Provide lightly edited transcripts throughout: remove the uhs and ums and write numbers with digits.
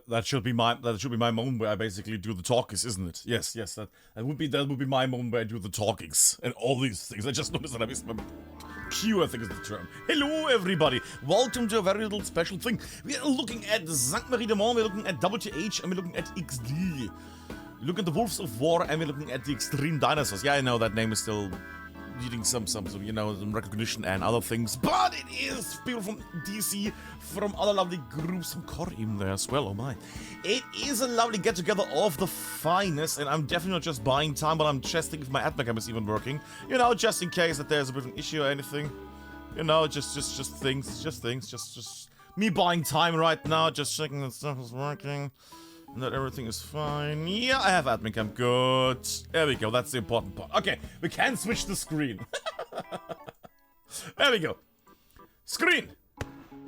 That should be my moment where I basically do the talkings, isn't it? Yes, that would be my moment where I do the talkings and all these things. I just noticed that I missed my cue, I think is the term. Hello everybody, welcome to a very little special thing. We are looking at St. Marie de Mont, we're looking at WTH, and we're looking at XD. We look at the Wolves of War, and we're looking at the Extreme Dinosaurs. Yeah, I know that name is still needing some recognition and other things, but it is people from DC, from other lovely groups, from Korim there as well, oh my. It is a lovely get-together of the finest, and I'm definitely not just buying time, but I'm checking if my Admincam is even working, you know, just in case that there's a bit of an issue or anything, you know, just me buying time right now, just checking that stuff is working. And that everything is fine. Yeah, I have Admincam. Good. There we go. That's the important part. Okay, we can switch the screen. There we go. Screen.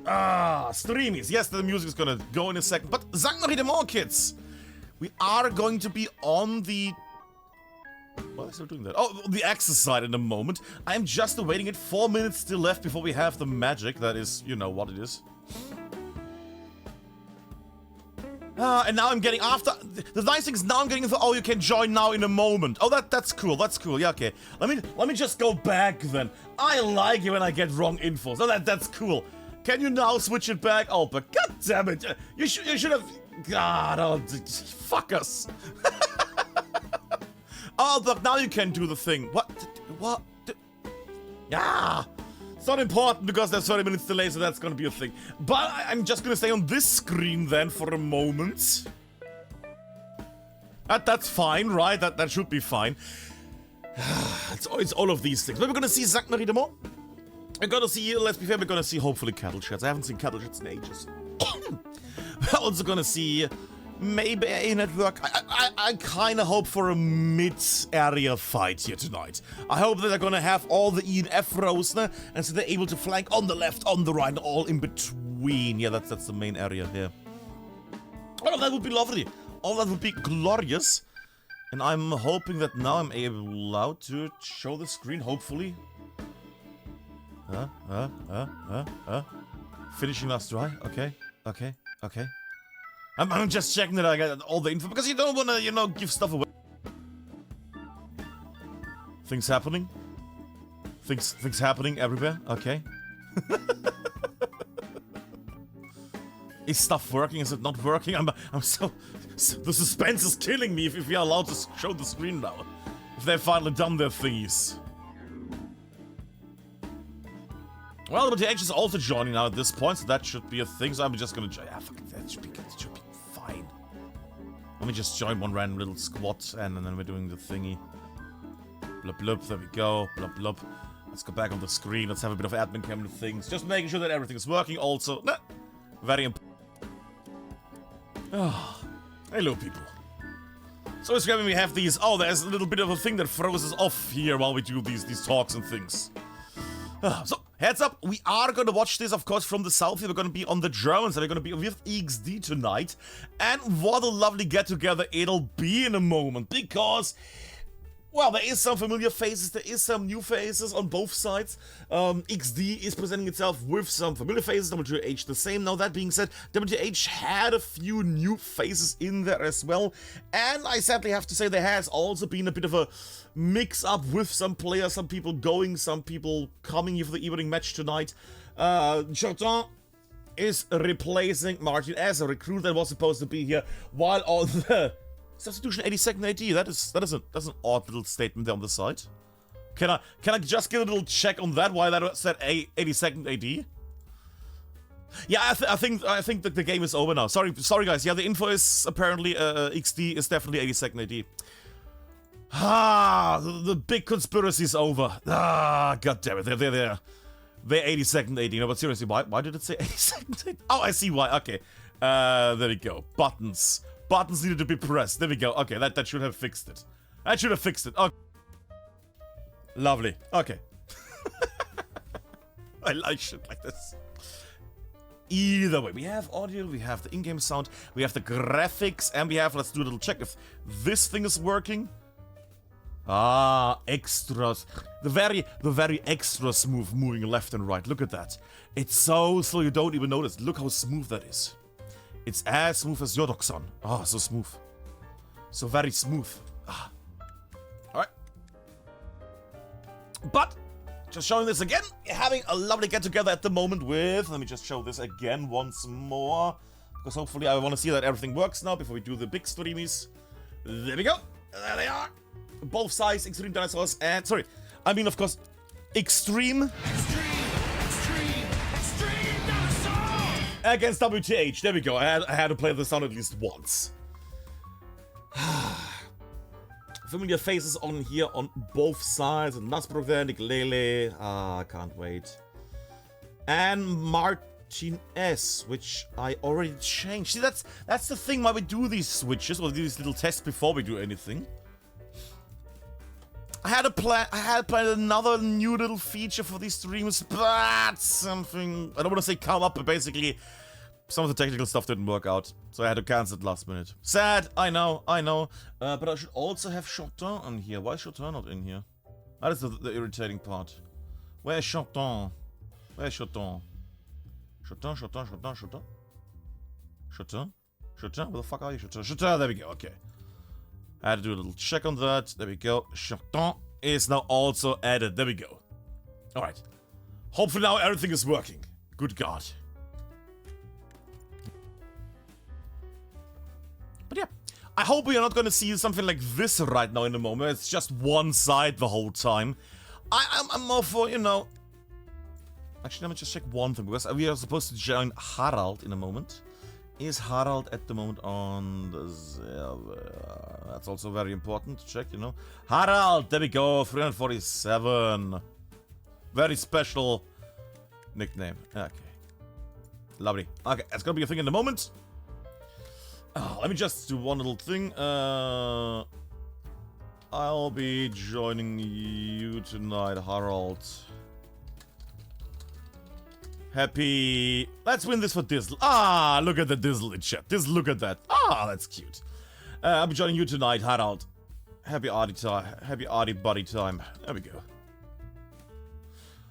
Streamies. Yes, the music is gonna go in a second. But St. Marie de Mont, kids. We are going to be on the... Why are they still doing that? Oh, the access side in a moment. I'm just awaiting it. 4 minutes still left before we have the magic. That is, you know what it is. And now I'm getting after. The nice thing is now I'm getting info. Oh, you can join now in a moment. Oh, that's cool. That's cool. Yeah, okay. Let me just go back then. I like it when I get wrong info. So that's cool. Can you now switch it back? Oh, but god damn it! You should have. God, oh, fuck us. Oh, but now you can do the thing. What? Yeah. It's not important because there's 30 minutes delay, so that's gonna be a thing. But I'm just gonna stay on this screen then for a moment. That's fine, right? That should be fine. It's all of these things. But we're gonna see St. Marie de Mont. We're gonna see, let's be fair, we're gonna see hopefully cattle sheds. I haven't seen cattle sheds in ages. We're also gonna see maybe a network. I kind of hope for a mid-area fight here tonight. I hope that they're gonna have all the E and F rows, and so they're able to flank on the left, on the right, and all in between. Yeah, that's the main area here. Oh, that would be lovely. Oh, that would be glorious. And I'm hoping that now I'm allowed to show the screen, hopefully. Finishing last try. Okay. I'm just checking that I got all the info, because you don't want to, you know, give stuff away. Things happening. Things happening everywhere. Okay. Is stuff working? Is it not working? I'm so... The suspense is killing me if we are allowed to show the screen now. If they've finally done their thingies. Well, the WTH is also joining now at this point, so that should be a thing. So I'm just gonna join. Yeah, fuck it, that should be fine. Let me just join one random little squad, and then we're doing the thingy. Blub blub, there we go. Blub blub. Let's go back on the screen. Let's have a bit of Admincam things. Just making sure that everything is working. Also, very important. Oh, hello, people. So it's grabbing. We have these. Oh, there's a little bit of a thing that throws us off here while we do these talks and things. So, heads up, we are gonna watch this, of course, from the south. We're gonna be on the Germans, and we're gonna be with XD tonight. And what a lovely get-together it'll be in a moment, because... Well, there is some familiar faces, there is some new faces on both sides. XD is presenting itself with some familiar faces, WTH the same. Now, that being said, WTH had a few new faces in there as well. And I sadly have to say there has also been a bit of a mix-up with some players, some people going, some people coming for the evening match tonight. Jordan is replacing Martin as a recruit that was supposed to be here, while on the... Substitution 82nd AD, that's an odd little statement there on the side. Can I just get a little check on that, why that said 82nd AD? Yeah, I think that the game is over now. Sorry guys. Yeah, the info is apparently XD is definitely 82nd AD. The big conspiracy is over. God damn it. They're 82nd AD. No, but seriously, why did it say 82nd AD? Oh, I see why. Okay. There we go. Buttons. Buttons needed to be pressed. There we go. Okay, that should have fixed it. That should have fixed it. Okay. Lovely. Okay. I like shit like this. Either way, we have audio, we have the in-game sound, we have the graphics, and we have, let's do a little check if this thing is working. Extras. The very extra smooth moving left and right. Look at that. It's so slow you don't even notice. Look how smooth that is. It's as smooth as your Doxon. Oh, so smooth. So very smooth. Ah. Alright. But, just showing this again, having a lovely get-together at the moment with... Let me just show this again once more. Because hopefully I want to see that everything works now before we do the big streamies. There we go. There they are. Both sides, Extreme Dinosaurs and... Sorry. I mean, of course, Extreme Dinosaurs! Against WTH. There we go. I had to play this sound at least once. Familiar faces on here on both sides. Nasbrook there, Nick Lele. I can't wait. And Martin S, which I already changed. See, that's the thing why we do these switches or these little tests before we do anything. I had planned another new little feature for these streams, but something I don't want to say come up, but basically some of the technical stuff didn't work out, so I had to cancel it last minute. Sad, I know. But I should also have Chotin on here. Why is Chotin not in here? That is the irritating part. Where's Chotin? Where's Chotin? Chotin? Where the fuck are you, Chotin? Chotin, there we go, okay. I had to do a little check on that. There we go. Chotin is now also added. There we go. Alright. Hopefully now everything is working. Good God. But yeah, I hope we are not going to see something like this right now in a moment. It's just one side the whole time. I'm more for, you know... Actually, let me just check one thing, because we are supposed to join Harald in a moment. Is Harald at the moment on the server? That's also very important to check, you know. Harald, there we go, 347. Very special nickname. Okay. Lovely. Okay, that's gonna be a thing in a moment. Oh, let me just do one little thing. I'll be joining you tonight, Harald. Happy... Let's win this for Dizzle. Ah, look at the Dizzle in chat. Look at that. Ah, that's cute. I'll be joining you tonight, Harald. Happy Artie time. Happy Artie buddy time. There we go.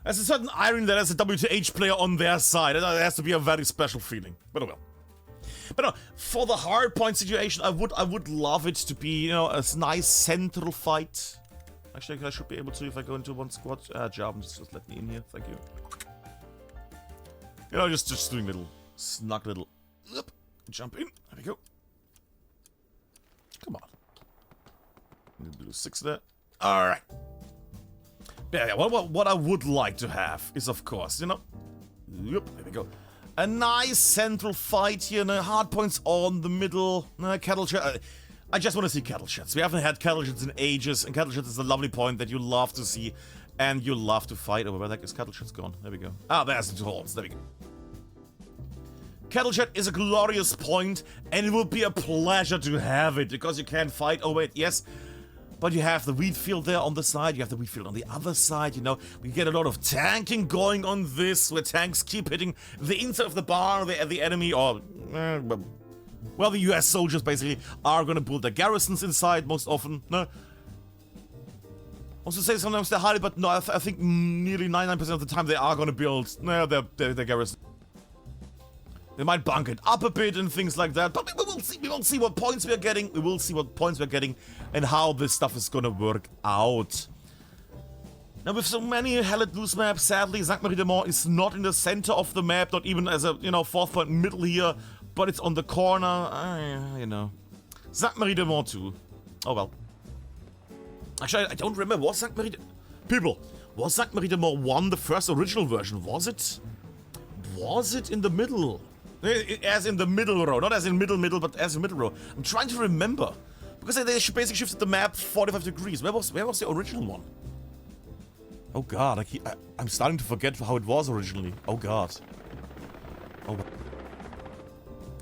There's a certain irony that there's a WTH player on their side. It has to be a very special feeling. But oh well. But no, for the hardpoint situation, I would love it to be, you know, a nice central fight. Actually, I should be able to if I go into one squad. Jarvan, just let me in here. Thank you. You know, just doing little snug little jump in. There we go. Come on. Do 6 there. All right. Yeah. What I would like to have is, of course, you know. There we go. A nice central fight here. No hard points on the middle. No cattle chat. I just want to see cattle chats. We haven't had cattle chats in ages, and cattle chats is a lovely point that you love to see, and you love to fight over. Where the heck is cattle chats gone? There we go. Ah, there's the horns. There we go. Cattle chat is a glorious point, and it will be a pleasure to have it, because you can fight over it, yes, but you have the wheat field there on the side, you have the wheat field on the other side, you know, we get a lot of tanking going on this, where tanks keep hitting the inside of the bar, the enemy, or, well, the US soldiers basically are gonna build their garrisons inside most often, no? Also say sometimes they're hiding, but no, I think nearly 99% of the time they are gonna build their garrison. They might bunk it up a bit and things like that, but we will see what points we are getting. We will see what points we're getting and how this stuff is gonna work out. Now, with so many Hell Let Loose maps, sadly, St. Marie de Mort is not in the center of the map, not even as a, you know, 4th point middle here, but it's on the corner, you know. St. Marie de Mort too. Oh well. Actually, I don't remember. Was St. Marie de... People, was St. Marie de Mort 1 the first original version? Was it? Was it in the middle? As in the middle row. Not as in middle, but as in middle row. I'm trying to remember. Because they basically shifted the map 45 degrees. Where was the original one? Oh god, I'm starting to forget how it was originally. Oh god. Oh.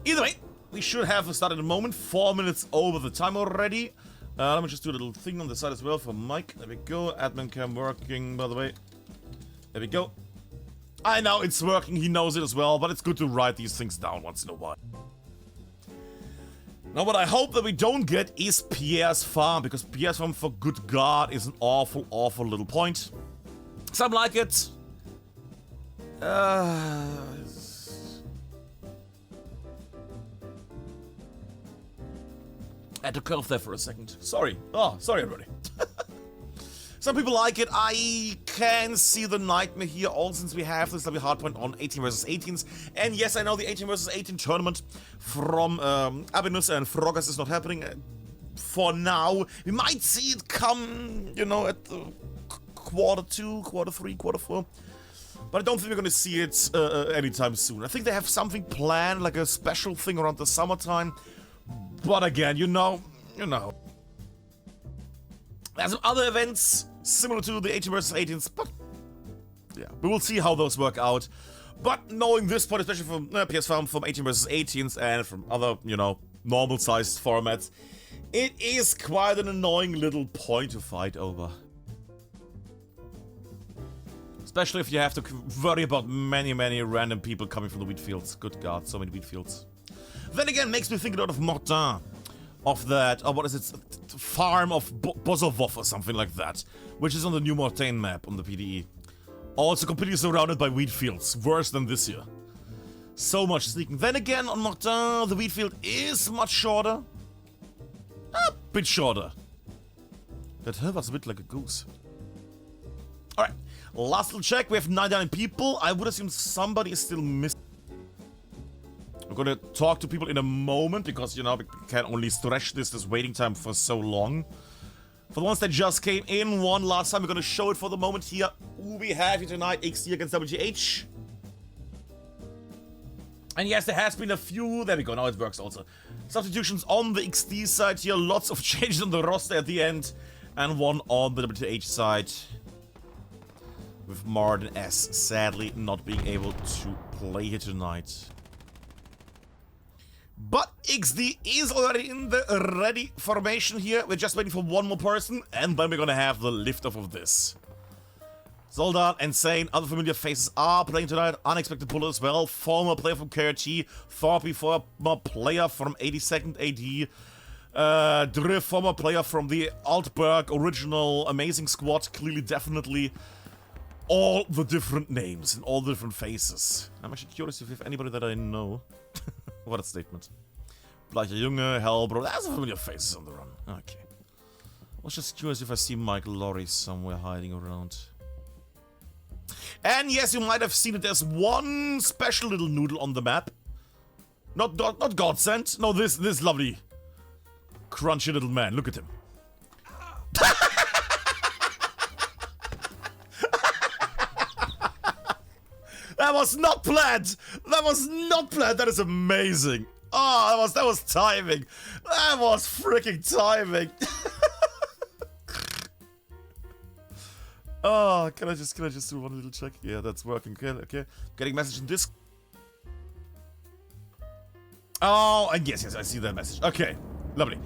Either way, we should have started in a moment. 4 minutes over the time already. Let me just do a little thing on the side as well for Mike. There we go. Admincam working, by the way. There we go. I know it's working, he knows it as well, but it's good to write these things down once in a while. Now what I hope that we don't get is Pierre's Farm, because Pierre's Farm, for good god, is an awful, awful little point. Some like it. I had to cough there for a second. Sorry. Oh, sorry, everybody. Some people like it. I can see the nightmare here, all since we have this lovely hardpoint on 18 versus 18s. And yes, I know the 18 versus 18 tournament from Admincam and Froggas is not happening for now. We might see it come, you know, at the quarter 2, quarter 3, quarter 4. But I don't think we're gonna see it anytime soon. I think they have something planned, like a special thing around the summertime. But again, you know. There's some other events similar to the 18 versus 18s, but yeah, we will see how those work out. But knowing this point, especially from PS Farm, from 18 versus 18s and from other, you know, normal-sized formats, it is quite an annoying little point to fight over. Especially if you have to worry about many random people coming from the wheat fields. Good God, so many wheat fields. Then again, makes me think a lot of Mortain. Of that, what is it? Farm of Bozovov or something like that. Which is on the new Mortain map on the PDE. Also completely surrounded by wheat fields. Worse than this year. So much sneaking. Then again, on Mortain, the wheat field is much shorter. A bit shorter. That was a bit like a goose. Alright. Last little check. We have 99 people. I would assume somebody is still missing. We're gonna talk to people in a moment because, you know, we can only stretch this waiting time for so long. For the ones that just came in, one last time, we're gonna show it for the moment here. Who we have here tonight, XD against WTH. And yes, there has been a few, there we go, now it works also. Substitutions on the XD side here, lots of changes on the roster at the end. And one on the WTH side. With Martin S sadly not being able to play here tonight. But XD is already in the ready formation here. We're just waiting for one more person, and then we're gonna have the liftoff of this. Zoldan, Insane, other familiar faces are playing tonight. Unexpected puller as well. Former player from KRT. Thorpe, former player from 82nd AD. Drift, former player from the Altberg original Amazing Squad. Clearly, definitely all the different names and all the different faces. I'm actually curious if we have anybody that I know. What a statement. Bleicher Junge, Hellbro, there's some familiar faces on the run. Okay. I was just curious if I see Mike Laurie somewhere hiding around. And yes, you might have seen it, there's one special little noodle on the map. Not Godsend, no, this lovely, crunchy little man, look at him. That was not planned! That was not planned! That is amazing! Oh, that was timing! That was freaking timing! Oh, can I just do one little check? Yeah, that's working. Okay. Getting message in Discord. Oh, and yes, I see that message. Okay, lovely.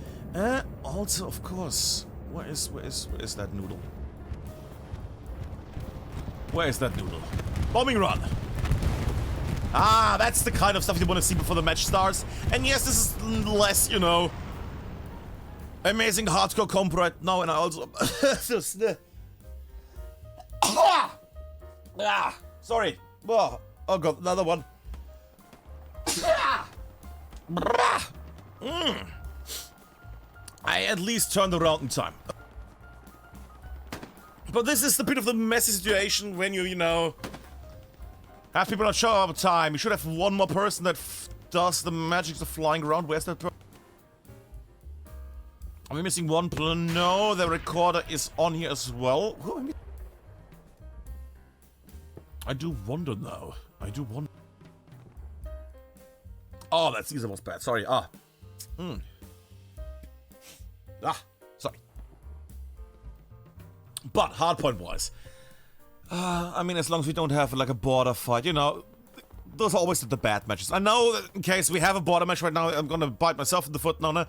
Also, of course, where is that noodle? Where is that noodle? Bombing run! Ah, that's the kind of stuff you want to see before the match starts. And yes, this is less, you know, amazing hardcore comp right now, and I also... sorry. Oh god, another one. I at least turned around in time. But this is the bit of the messy situation when you know, have people not show up on time. You should have one more person that does the magic of flying around. Where's that person? Are we missing one? No, the recorder is on here as well. Who am I do wonder now. I do wonder. Oh, that Caesar was bad. Sorry. Sorry. But hardpoint wise, I mean, as long as we don't have like a border fight, you know, those are always the bad matches. I know that in case we have a border match right now, I'm gonna bite myself in the foot now.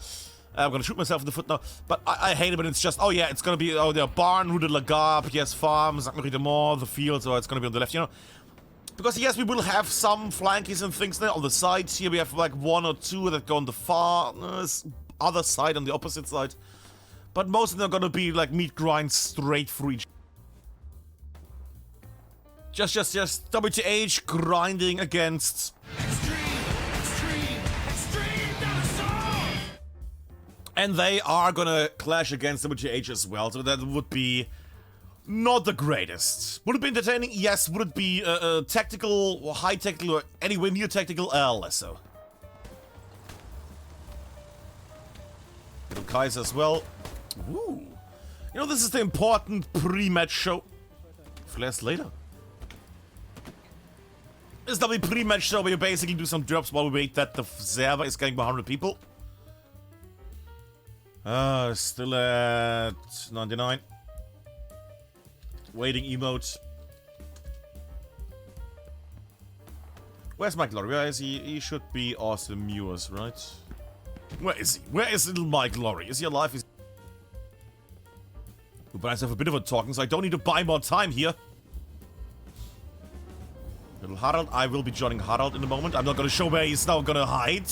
I'm gonna shoot myself in the foot now. But I hate it when it's just, oh yeah, it's gonna be, oh, the barn, Rue de la Gare, PS Farm, Sainte-Marie de Mort, the fields, or it's gonna be on the left, you know. Because yes, we will have some flankies and things there on the sides. Here we have like one or two that go on the far other side, on the opposite side. But most of them are gonna be like meat grind straight through each. Just WTH grinding against. Extreme And they are gonna clash against WTH as well, so that would be not the greatest. Would it be entertaining? Yes. Would it be tactical, or high tactical, or anywhere near tactical? Less so. Little Kaiser as well. Ooh. You know, this is the important pre-match show. Flares later. This is the pre-match show where you basically do some drops while we wait that the server is getting 100 people. Still at 99. Waiting emote. Where's Mike Glory? Where is he? He should be Austin Mewers, right? Where is he? Where is little Mike Glory? Is he alive? But I have a bit of a talking, so I don't need to buy more time here. Little Harald. I will be joining Harald in a moment. I'm not gonna show where he's now gonna hide.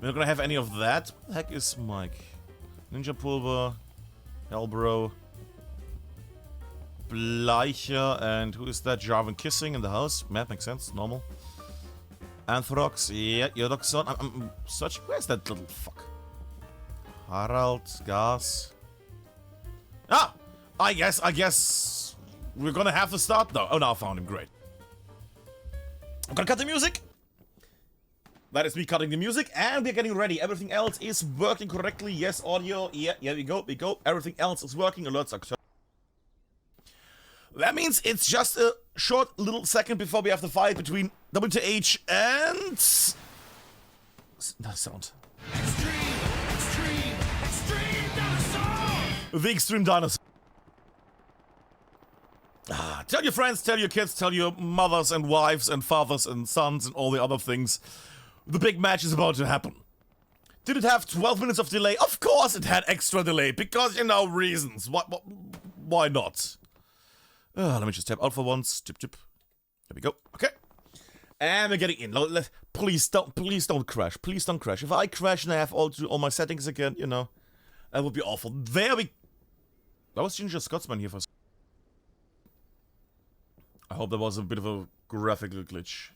We're not gonna have any of that. What the heck is Mike? Ninja Pulver. Hellbro. Bleicher. And who is that? Jarvan Kissing in the house. Map makes sense. Normal. Anthrox. Yeah, Yodoxon. I'm searching. Where's that little fuck? Harald. Gas. Ah! I guess we're gonna have to start now. Oh, no, I found him. Great. I'm gonna cut the music. That is me cutting the music, and we're getting ready. Everything else is working correctly. Yes, audio. Yeah, we go. Everything else is working. Alerts are... That means it's just a short little second before we have the fight between WTH and... That sound. Extreme Dinosaur! The Extreme Dinosaur. Tell your friends, tell your kids, tell your mothers and wives and fathers and sons and all the other things. The big match is about to happen. Did it have 12 minutes of delay? Of course it had extra delay, because, you know, reasons. Why not? Let me just tap out for once. Tip. There we go. Okay. And we're getting in. Please don't crash. Please don't crash. If I crash and I have to do all my settings again, you know, that would be awful. There we... That was Ginger Scotsman here for... I hope that was a bit of a graphical glitch.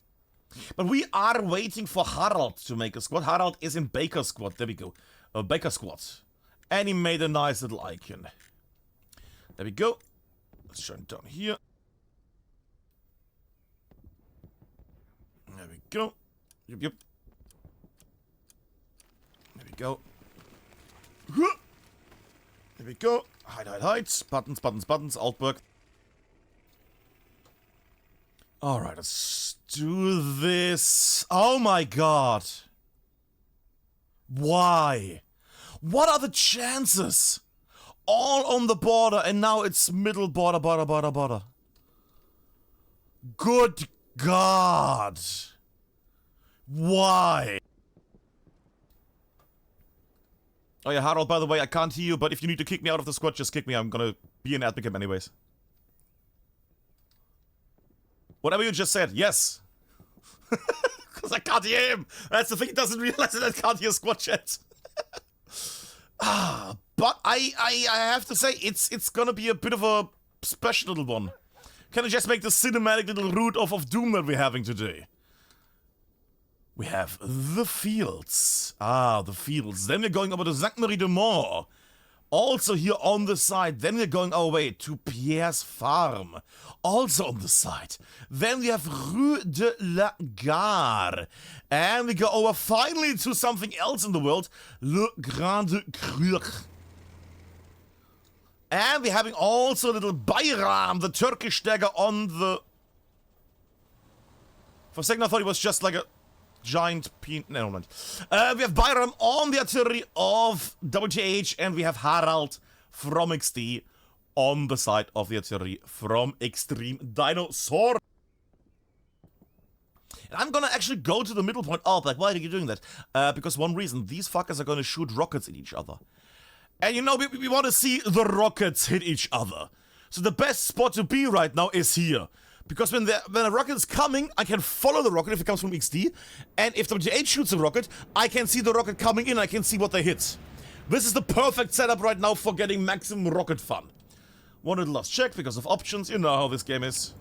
But we are waiting for Harald to make a squad. Harald is in Baker squad. There we go. Baker squad. And he made a nice little icon. There we go. Let's shut it down here. There we go. Yep. There we go. There we go. Hide. Buttons. Altberg. Alright, let's do this. Oh my god. Why? What are the chances? All on the border, and now it's middle border. Good god. Why? Oh yeah, Harold, by the way, I can't hear you, but if you need to kick me out of the squad, just kick me. I'm gonna be in Admincam anyways. Whatever you just said, yes. Because I can't hear him. That's the thing, he doesn't realize that I can't hear squad chat. But I have to say, it's gonna be a bit of a special little one. Can I just make the cinematic little route of doom that we're having today? We have the fields. The fields. Then we're going over to Sainte-Marie-de-Mont. Also here on the side. Then we're going our way to Pierre's farm. Also on the side. Then we have Rue de la Gare. And we go over finally to something else in the world. Le Grande Cru. And we're having also a little Bayram, the Turkish dagger on the... For a second I thought it was just like a giant never mind. We have Bayram on the artillery of WTH, and we have Harald from XD on the side of the artillery from Extreme Dinosaur. And I'm gonna actually go to the middle point. Oh, like, why are you doing that? Because one reason, these fuckers are gonna shoot rockets at each other. And you know, we want to see the rockets hit each other. So the best spot to be right now is here. Because when a rocket is coming, I can follow the rocket if it comes from XD. And if WTH shoots a rocket, I can see the rocket coming in, I can see what they hit. This is the perfect setup right now for getting maximum rocket fun. One little last check because of options, you know how this game is.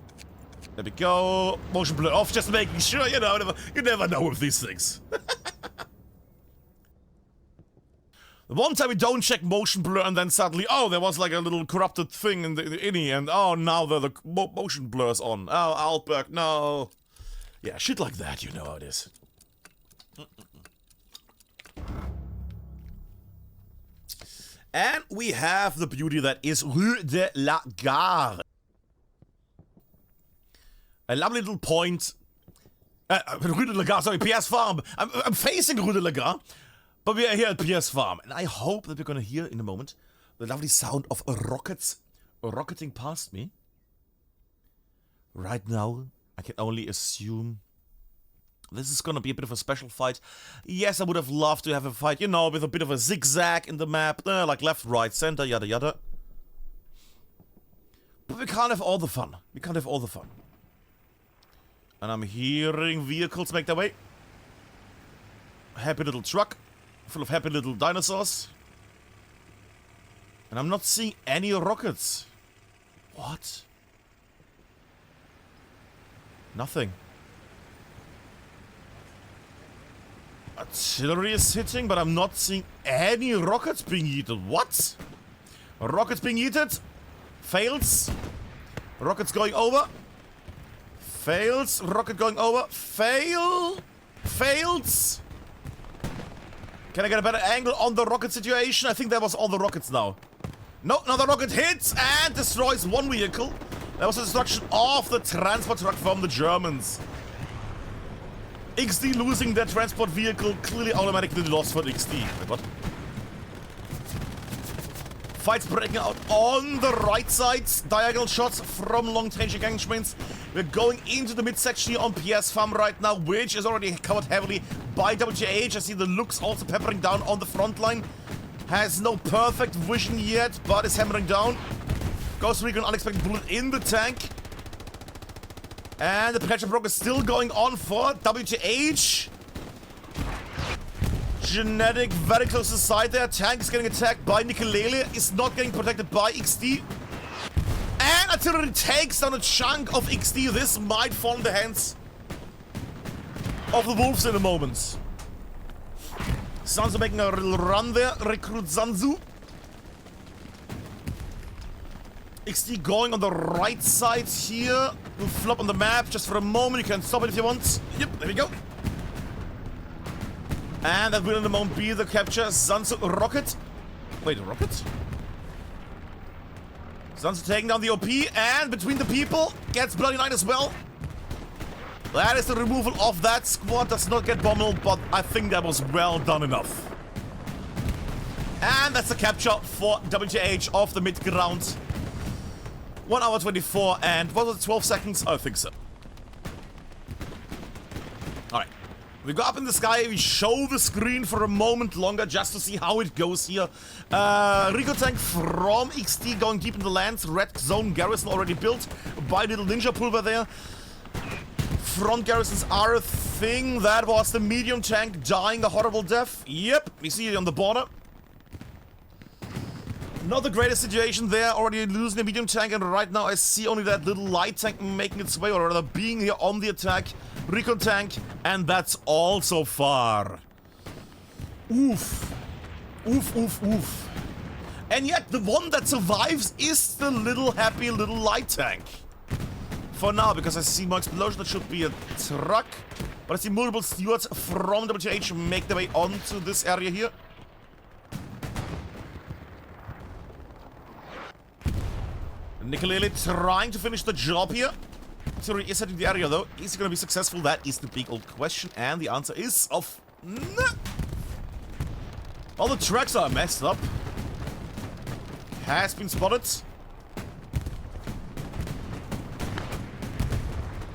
There we go. Motion blur off, just making sure, you know, you never know with these things. One time we don't check motion blur and then suddenly, oh, there was like a little corrupted thing in the innie and oh, now the motion blur's on. Oh, Altberg, no. Yeah, shit like that, you know how it is. And we have the beauty that is Rue de la Gare. A lovely little point. Rue de la Gare, sorry, PS Farm. I'm facing Rue de la Gare. But we are here at PS Farm, and I hope that we're gonna hear in a moment the lovely sound of rockets rocketing past me. Right now, I can only assume this is gonna be a bit of a special fight. Yes, I would have loved to have a fight, you know, with a bit of a zigzag in the map, like left, right, center, yada yada. But we can't have all the fun. We can't have all the fun. And I'm hearing vehicles make their way. A happy little truck. Full of happy little dinosaurs. And I'm not seeing any rockets. What? Nothing. Artillery is hitting, but I'm not seeing any rockets being yeeted. What? Rockets being yeeted. Fails. Rockets going over. Fails. Rocket going over. Fail. Fails. Can I get a better angle on the rocket situation? I think that was all the rockets now. No, another rocket hits and destroys one vehicle. That was the destruction of the transport truck from the Germans. XD losing their transport vehicle, clearly automatically lost for XD. What? Fights breaking out on the right side. Diagonal shots from long-range engagements. We're going into the midsection here on PS Farm right now, which is already covered heavily by WTH. I see the looks also peppering down on the front line. Has no perfect vision yet, but is hammering down. Goes Recon, unexpected bullet in the tank. And the pressure broke is still going on for WTH. Genetic very close to the side there. Tank is getting attacked by Nicolele. Is not getting protected by XD. And artillery takes down a chunk of XD. This might fall in the hands of the Wolves in a moment. Zanzu making a little run there. Recruit Zanzu. XD going on the right side here. Will flop on the map just for a moment. You can stop it if you want. Yep, there we go. And that will in the moment be the capture. Zanzu rocket. Wait, a rocket? Zanzu taking down the OP, and between the people gets Bloody Knight as well. That is the removal of that squad. Does not get bombled, but I think that was well done enough. And that's the capture for WTH of the mid-ground. 1 hour 24 and what was it, 12 seconds? I think so. Alright. We go up in the sky, we show the screen for a moment longer just to see how it goes here. Rico tank from XD going deep in the lands. Red zone garrison already built by little ninja pulver there. Front garrisons are a thing. That was the medium tank dying a horrible death. Yep, we see it on the border. Not the greatest situation there, already losing the medium tank, and right now I see only that little light tank making its way, or rather being here on the attack. Recon tank, and that's all so far. Oof. Oof, oof, oof. And yet the one that survives is the little happy little light tank. For now, because I see more explosion, that should be a truck. But I see multiple stewards from WTH make their way onto this area here. Nicolele trying to finish the job here. Artillery is heading the area though. Is he going to be successful? That is the big old question. And the answer is of no. All the tracks are messed up. Has been spotted.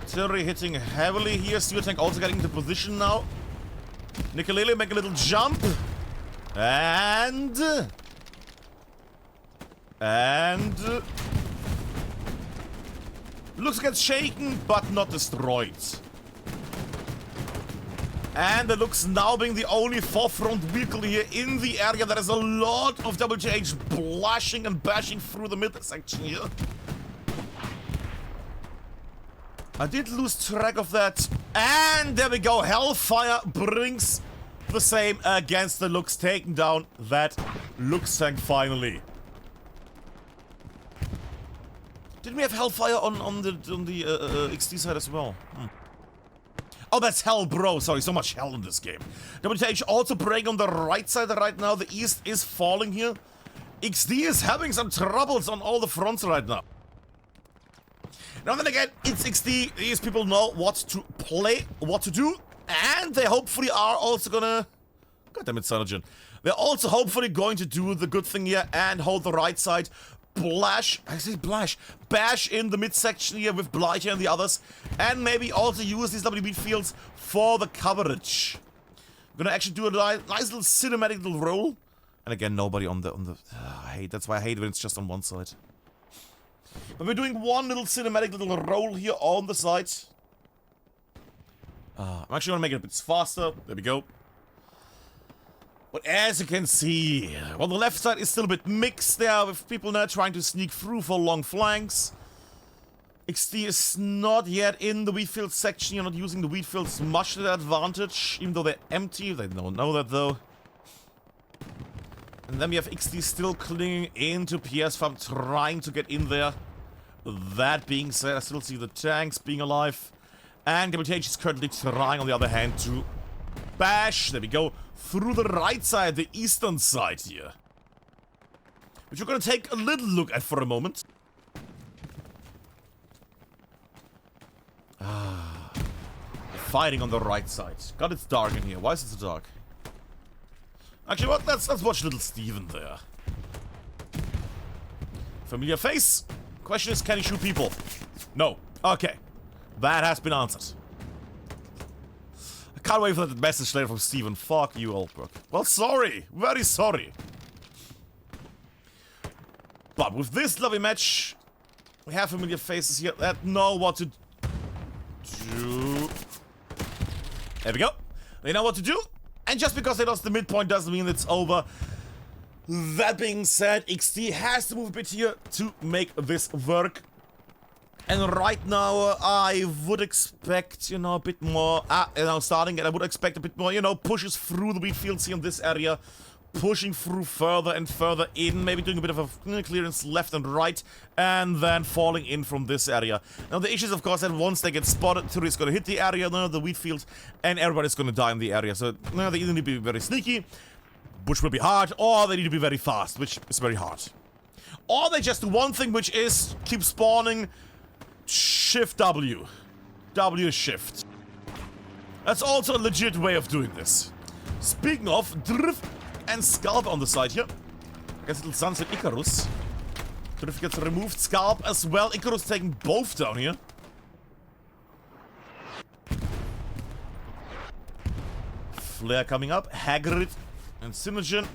Artillery hitting heavily here. Steward tank also getting into position now. Nicolele make a little jump. And looks like it's shaken, but not destroyed. And it looks now being the only forefront vehicle here in the area. There is a lot of WTH blushing and bashing through the midsection here. I did lose track of that. And there we go. Hellfire brings the same against the Lux, taking down that Lux tank finally. Didn't we have Hellfire on the XD side as well? Oh, that's hell, bro. Sorry, so much hell in this game. WTH also praying on the right side right now. The East is falling here. XD is having some troubles on all the fronts right now. Now then again, it's XD. These people know what to play, what to do, and they hopefully are also gonna... God damn it, Cyanogen. They're also hopefully going to do the good thing here and hold the right side. Bash in the midsection here with Blight and the others, and maybe also use these WB fields for the coverage. We're gonna actually do a nice little cinematic little roll, and again nobody on the. That's why I hate when it's just on one side. But we're doing one little cinematic little roll here on the side. I'm actually gonna make it a bit faster. There we go. But as you can see, well, the left side is still a bit mixed there, with people now trying to sneak through for long flanks. XD is not yet in the wheat field section. You're not using the wheat fields much to their advantage, even though they're empty. They don't know that, though. And then we have XD still clinging into PS Farm, trying to get in there. That being said, I still see the tanks being alive. And WTH is currently trying, on the other hand, to bash, there we go, through the right side, the eastern side here. Which we're gonna take a little look at for a moment. Fighting on the right side. God, it's dark in here. Why is it so dark? Actually, what? Let's watch little Steven there. Familiar face. Question is, can he shoot people? No. Okay. That has been answered. I can't wait for that message later from Steven. Fuck you, Oldbrook. Well, sorry. Very sorry. But with this lovely match, we have familiar faces here that know what to do. There we go. They know what to do. And just because they lost the midpoint doesn't mean it's over. That being said, XD has to move a bit here to make this work. And right now, I would expect, you know, a bit more, starting, and I would expect a bit more, you know, pushes through the wheat fields here in this area. Pushing through further and further in, maybe doing a bit of a clearance left and right, and then falling in from this area. Now the issue is, of course, that once they get spotted, Turi's gonna hit the area, the wheat field, and everybody's gonna die in the area. So, they either need to be very sneaky, which will be hard, or they need to be very fast, which is very hard. Or they just do one thing, which is keep spawning, shift W. W shift. That's also a legit way of doing this. Speaking of, drift and Scalp on the side here. I guess little Sunset Icarus. Drift gets removed. Scalp as well. Icarus taking both down here. Flare coming up. Hagrid and Synergen.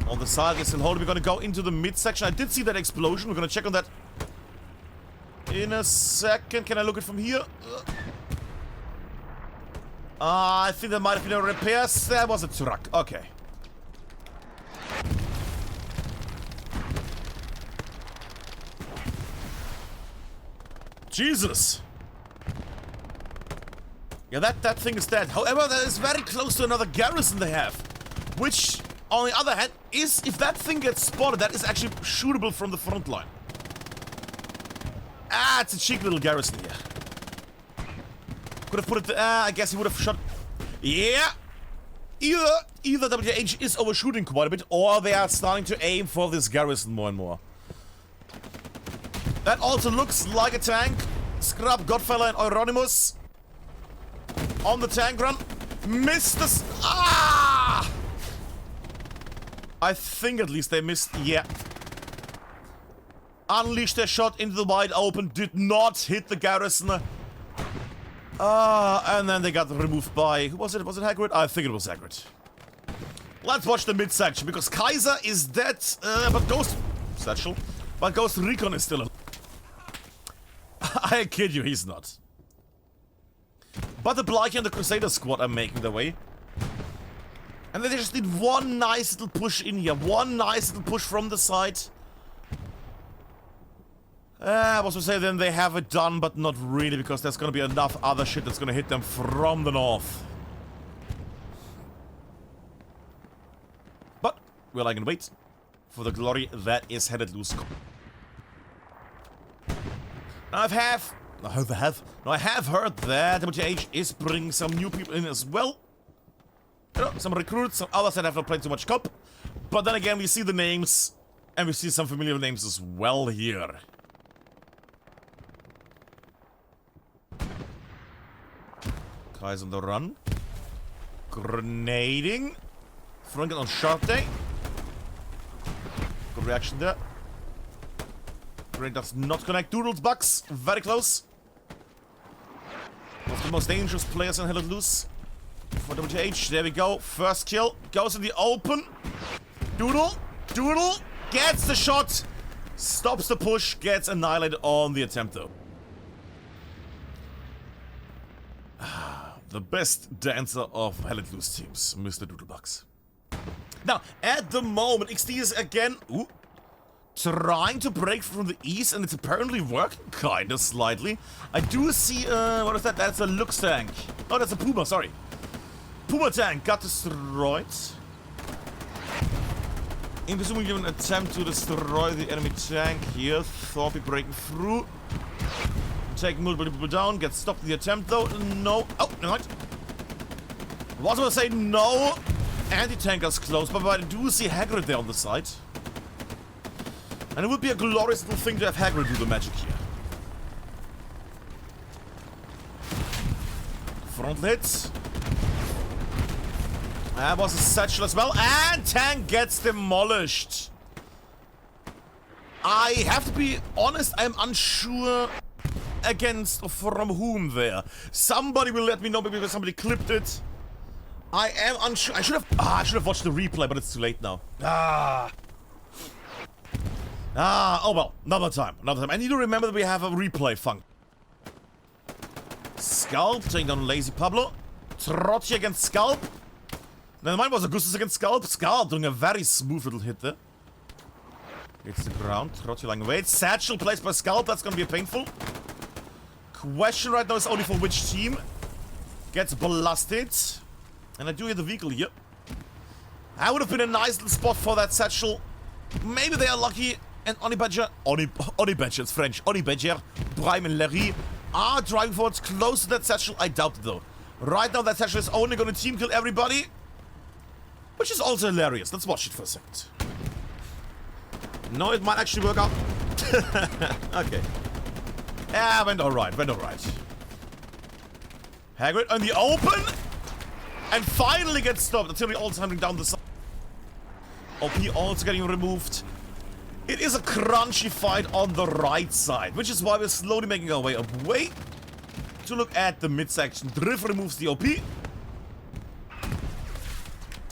On the side, they're still holding. We're gonna go into the midsection. I did see that explosion. We're gonna check on that in a second. Can I look it from here? I think there might have been a repair. There was a truck. Okay. Jesus. Yeah, that thing is dead. However, that is very close to another garrison they have. Which, on the other hand, is, if that thing gets spotted, that is actually shootable from the front line. Ah, it's a cheeky little garrison here. Could have put it, I guess he would have shot. Yeah! Either WTH is overshooting quite a bit, or they are starting to aim for this garrison more and more. That also looks like a tank. Scrub, Godfella, and Euronymous. On the tank run. Missed the... Ah! I think at least they missed, yeah. Unleashed their shot into the wide open, did not hit the garrison. And then they got removed by... Who was it? Was it Hagrid? I think it was Hagrid. Let's watch the midsection, because Kaiser is dead, but Ghost... Satchel. But Ghost Recon is still alive. I kid you, he's not. But the Blighty and the Crusader squad are making their way. And then they just need one nice little push in here. One nice little push from the side. I was gonna say then they have it done, but not really, because there's gonna be enough other shit that's gonna hit them from the north. we're like gonna wait for the glory that is headed loose. Now I have heard that WTH is bringing some new people in as well. You know, some recruits, some others that have not played too much COP. But then again, we see the names, and we see some familiar names as well here. Guys on the run. Grenading. Franken on sharp day. Good reaction there. Grenade does not connect. Doodles bugs. Very close. One of the most dangerous players in Hell Let Loose. For WTH. There we go. First kill. Goes in the open. Doodle. Doodle. Gets the shot. Stops the push. Gets annihilated on the attempt though. The best dancer of Hell Let Loose teams, Mr. Doodlebugs. Now, at the moment, XD is again trying to break from the east, and it's apparently working kinda slightly. I do see, what is that? That's a Lux tank. Oh, that's a Puma, sorry. Puma tank got destroyed. In presumably an attempt to destroy the enemy tank here. Thorpe breaking through. Taking multiple people down, gets stopped in the attempt though. No. Oh, never mind. Was going to say no. Anti-tankers close, but I do see Hagrid there on the side. And it would be a glorious little thing to have Hagrid do the magic here. Front hit. That was a satchel as well. And tank gets demolished. I have to be honest, I'm unsure against from whom there. Somebody will let me know, maybe somebody clipped it. I am unsure. I should have watched the replay, but it's too late now. Oh well, another time. I need to remember that we have a replay function. Scalp, taking down Lazy Pablo. Trotty against Scalp. Now mine was Augustus against Scalp. Scalp doing a very smooth little hit there. Hits the ground. Trotty lying away. Satchel placed by Scalp. That's gonna be painful. Question right now is only for which team. Gets blasted. And I do hear the vehicle here. That would have been a nice little spot for that satchel. Maybe they are lucky. And Oni Badger, it's French. Oni Badger, Brime and Larry are driving forwards close to that satchel. I doubt it though. Right now that satchel is only going to team kill everybody. Which is also hilarious. Let's watch it for a second. No, it might actually work out. Okay. Yeah, went alright, Hagrid on the open. And finally gets stopped. Artillery also hunting down the side. OP also getting removed. It is a crunchy fight on the right side, which is why we're slowly making our way away to look at the midsection. Drift removes the OP.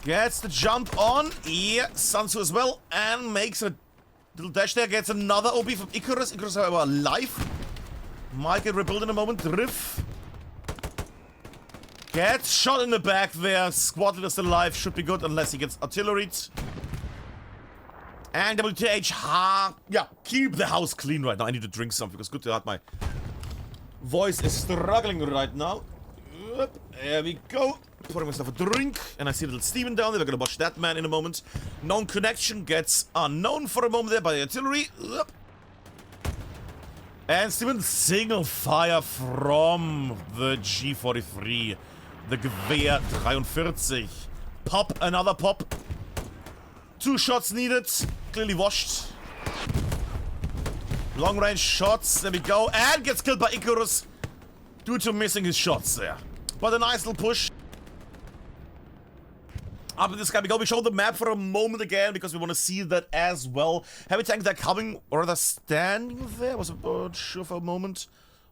Gets the jump on. Yeah, Sansu as well. And makes a little dash there. Gets another OP from Icarus. Icarus, however, alive. Might get rebuilt in a moment. Drift. Gets shot in the back there. Squad leader still alive. Should be good unless he gets artilleried. And WTH, yeah, keep the house clean right now. I need to drink something because good to have my voice is struggling right now. Yep, there we go. Pouring myself a drink. And I see little Steven down there. We're going to watch that man in a moment. Known connection gets unknown for a moment there by the artillery. Yep. And Steven single fire from the G43. The Gewehr 43. Pop, another pop. 2 shots needed. Clearly washed. Long range shots. There we go. And gets killed by Icarus due to missing his shots there. But a nice little push. Up in this guy we go. We show the map for a moment again because we want to see that as well. Heavy tanks that are coming or they're standing there. Was a bird sure for a moment.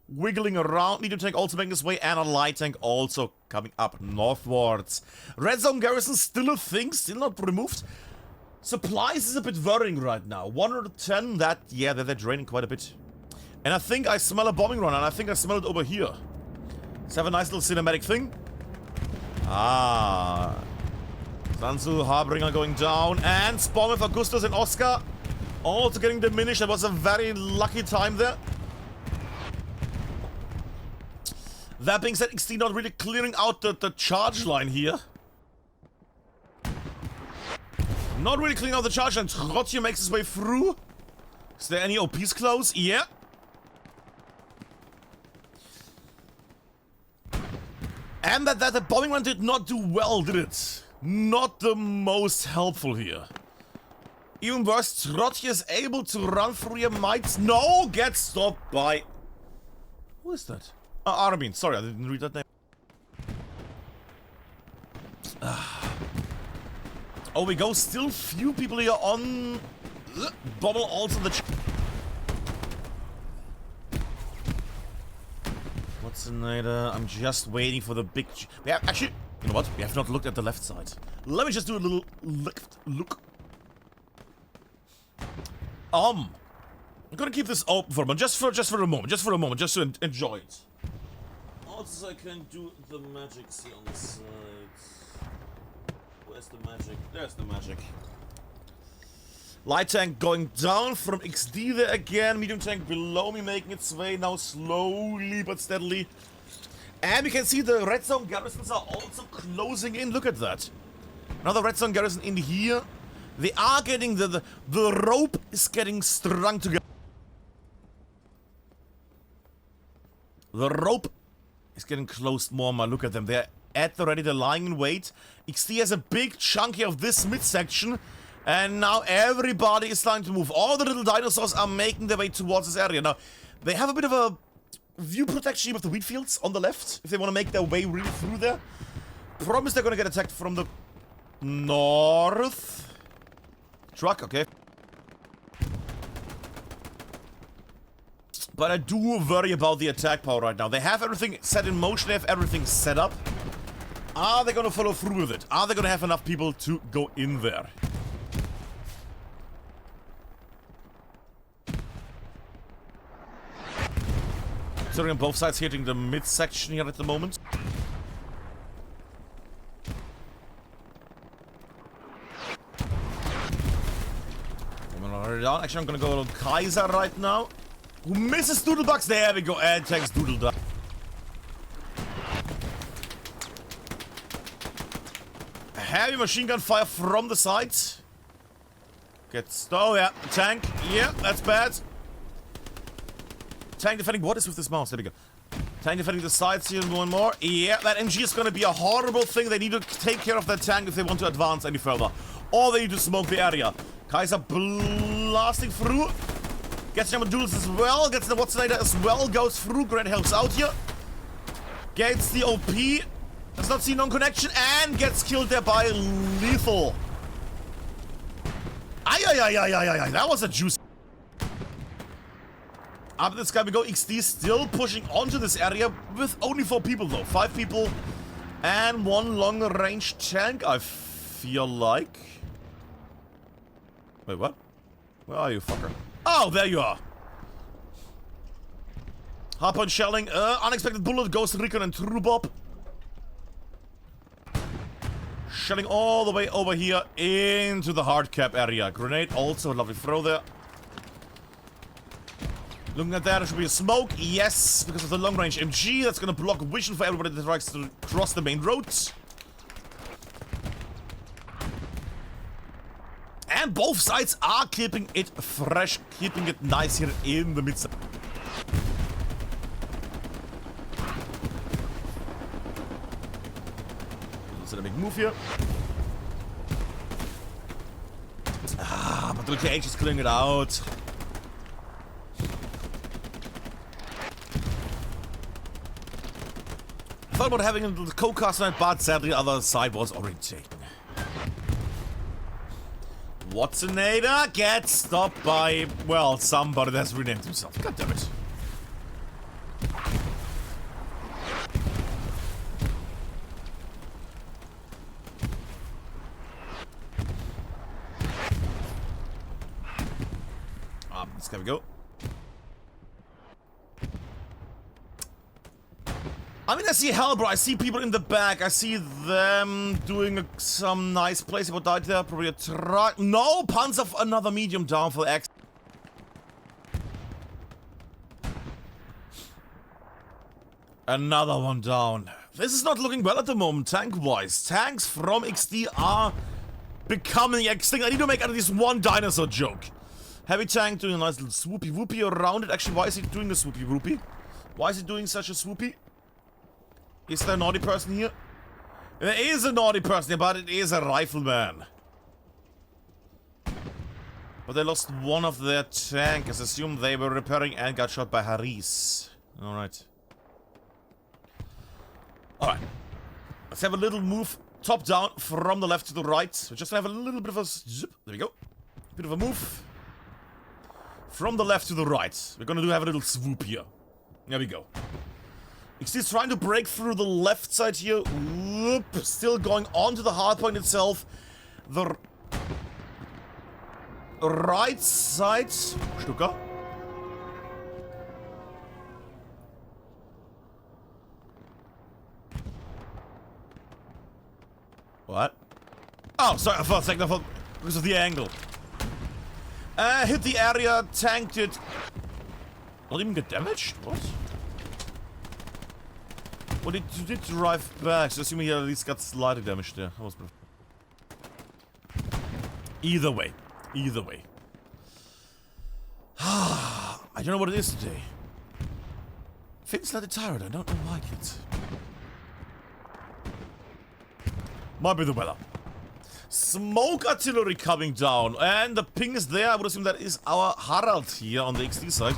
Wiggling around. Medium tank also making his way. And a light tank also coming up northwards. Red zone garrison still a thing. Still not removed. Supplies is a bit worrying right now. 110, that, yeah, they're draining quite a bit. And I think I smell a bombing run, and I think I smell it over here. Let's have a nice little cinematic thing. Ah. Sansu, Harbinger going down, and spawn with Augustus and Oscar. Also getting diminished. That was a very lucky time there. That being said, XT not really clearing out the charge line here. Not really clean out the charge, and Trotje makes his way through. Is there any OPs close? Yeah. And that the bombing run did not do well, did it? Not the most helpful here. Even worse, Trotje is able to run through your mites. No, get stopped by... Who is that? Armin. Sorry, I didn't read that name. Oh, we go. Still few people here on... Bobble also the... What's in there? I'm just waiting for the big... We have, actually, you know what? We have not looked at the left side. Let me just do a little left look. I'm gonna keep this open for a moment, just for a moment, just to enjoy it. Also, I can do the magics here on the side. Where's the magic? There's the magic. Light tank going down from XD there again. Medium tank below me making its way now slowly but steadily. And we can see the red zone garrisons are also closing in. Look at that. Another red zone garrison in here. They are getting the rope is getting strung together. The rope is getting closed more and more. Look at them. They're already lying in wait. XD has a big chunk here of this midsection. And now everybody is starting to move. All the little dinosaurs are making their way towards this area. Now, they have a bit of a view protection with the wheat fields on the left. If they want to make their way really through there. Promise they're going to get attacked from the north. Truck, okay. But I do worry about the attack power right now. They have everything set in motion. They have everything set up. Are they going to follow through with it? Are they going to have enough people to go in there? Considering both sides hitting the midsection here at the moment. Actually, I'm gonna go on Kaiser right now. Who misses Doodlebugs? There we go. And takes Doodledug. Heavy machine gun fire from the sides. Gets. Oh, yeah. Tank. Yeah, that's bad. Tank defending. What is with this mouse? There we go. Tank defending the sides here more and more. Yeah, that MG is gonna be a horrible thing. They need to take care of that tank if they want to advance any further. Or they need to smoke the area. Kaiser blasting through. Gets number duels as well. Gets the Watsinator as well. Goes through. Grant helps out here. Gets the OP. Does not see non-connection. And gets killed there by Lethal. Ay. That was a juicy. Up this guy we go. XD still pushing onto this area with only 4 people though. 5 people. And 1 long-range tank, I feel like. Wait, what? Where are you, fucker? Oh, there you are. Hardpoint shelling. Unexpected bullet goes to Recon and Trubop. Shelling all the way over here into the hard cap area. Grenade, also a lovely throw there. Looking at that, there should be a smoke. Yes, because of the long range MG. That's gonna block vision for everybody that tries to cross the main roads. And both sides are keeping it fresh, keeping it nice here in the midst. Let's a big move here. But WTH is clearing it out. Thought about having a little co-cast on it, but sadly the other side was already taken. Watsinator gets stopped by, well, somebody that's renamed himself. God damn it. This guy we go. I mean, I see hell, bro. I see people in the back. I see them doing some nice place. What died there? Probably a truck. No! Panzer, another medium down for X. Another one down. This is not looking well at the moment, tank-wise. Tanks from XD are becoming extinct. I need to make at least one dinosaur joke. Heavy tank doing a nice little swoopy whoopy around it. Actually, why is he doing the swoopy whoopy? Why is he doing such a swoopy? Is there a naughty person here? There is a naughty person here, but it is a rifleman. But they lost one of their tankers. Assume they were repairing and got shot by Haris. Alright. Alright. Let's have a little move top down from the left to the right. We're just gonna have a little bit of a zip. There we go. Bit of a move. From the left to the right. We're gonna have a little swoop here. There we go. He's trying to break through the left side here. Whoop. Still going on to the hardpoint itself. The right side. Stucker. What? Oh, sorry, for a second, I thought because of the angle. Hit the area, tanked it. Not even get damaged? What? Well, it did drive back, so assuming he at least got slightly damage there. That was either way. Either way. I don't know what it is today. Feeling slightly tired, I don't like it. Might be the weather. Smoke artillery coming down, and the ping is there. I would assume that is our Harald here on the XD side.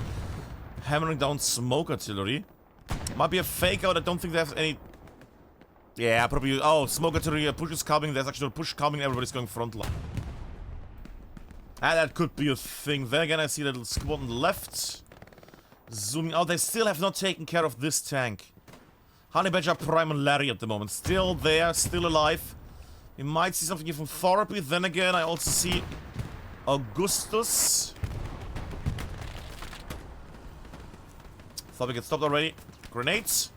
Hammering down smoke artillery. Might be a fake out, I don't think they have any... Yeah, probably... Oh, smoke artillery, a push is coming, there's actually a push coming, everybody's going front line. And that could be a thing. Then again, I see that little squad on the left. Zooming out, they still have not taken care of this tank. Honey Badger, Prime and Larry at the moment. Still there, still alive. We might see something here from Thorpe. Then again, I also see Augustus. Thought we get stopped already. Grenades.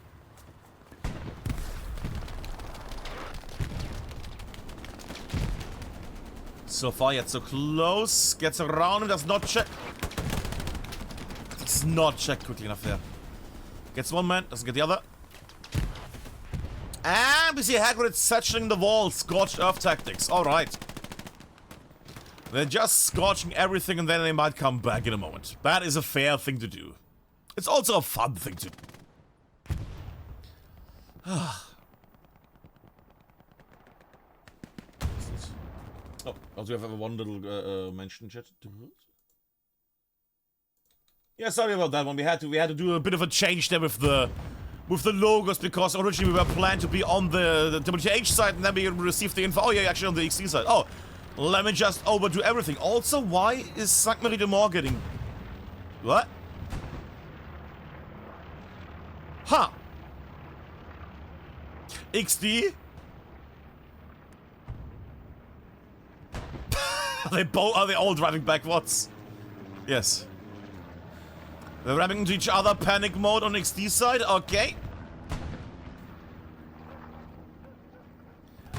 So far yet so close. Gets around him, does not check. Does not check quickly enough there. Gets one man, doesn't get the other. And we see Hagrid satcheling the wall. Scorched earth tactics. Alright. They're just scorching everything and then they might come back in a moment. That is a fair thing to do. It's also a fun thing to do. Oh, also we have one little mention chat. Yeah, sorry about that one. We had to do a bit of a change there with the logos, because originally we were planned to be on the WTH side and then we received the info. Oh yeah, actually on the XD side. Oh, let me just overdo everything. Also, why is St. Marie de Moor getting... What? Huh. XD? Are they all driving backwards? Yes. They're ramming into each other, panic mode on XD side, okay.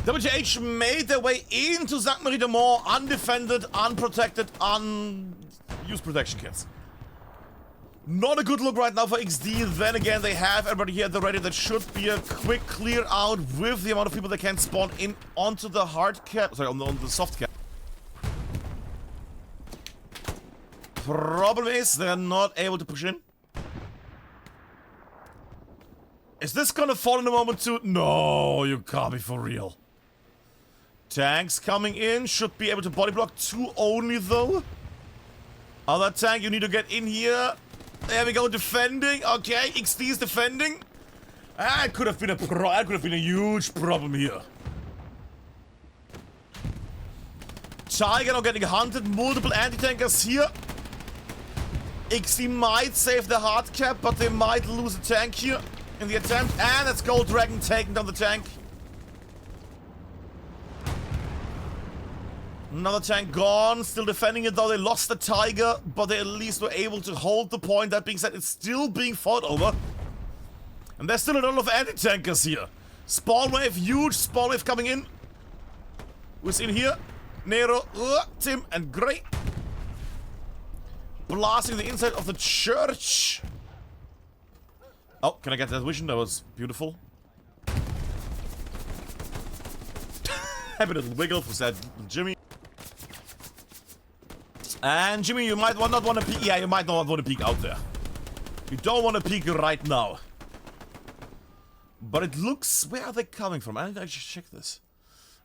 WTH made their way into St. Marie de Moor, undefended, unprotected, unused protection kits. Not a good look right now for XD. Then again, they have everybody here at the ready. That should be a quick clear out with the amount of people that can spawn in onto the hard cap. Sorry, on the soft cap. Problem is, they're not able to push in. Is this gonna fall in a moment too? No, you can't be for real. Tanks coming in, should be able to body block 2 only though. Other tank, you need to get in here. There we go, defending. Okay, XD is defending. That could have been a huge problem here. Tiger now getting hunted, multiple anti-tankers here. XD might save the hard cap, but they might lose a tank here in the attempt. And that's Gold Dragon taking down the tank. Another tank gone, still defending it though. They lost the Tiger, but they at least were able to hold the point. That being said, it's still being fought over. And there's still a lot of anti-tankers here. Spawn wave, huge spawn wave coming in. Who's in here? Nero, Tim, and Grey. Blasting the inside of the church. Oh, can I get that vision? That was beautiful. Happy little wiggle for said Jimmy. And Jimmy, you might not want to peek. Yeah, you might not want to peek out there. You don't want to peek right now. But it looks... Where are they coming from? I need to actually check this.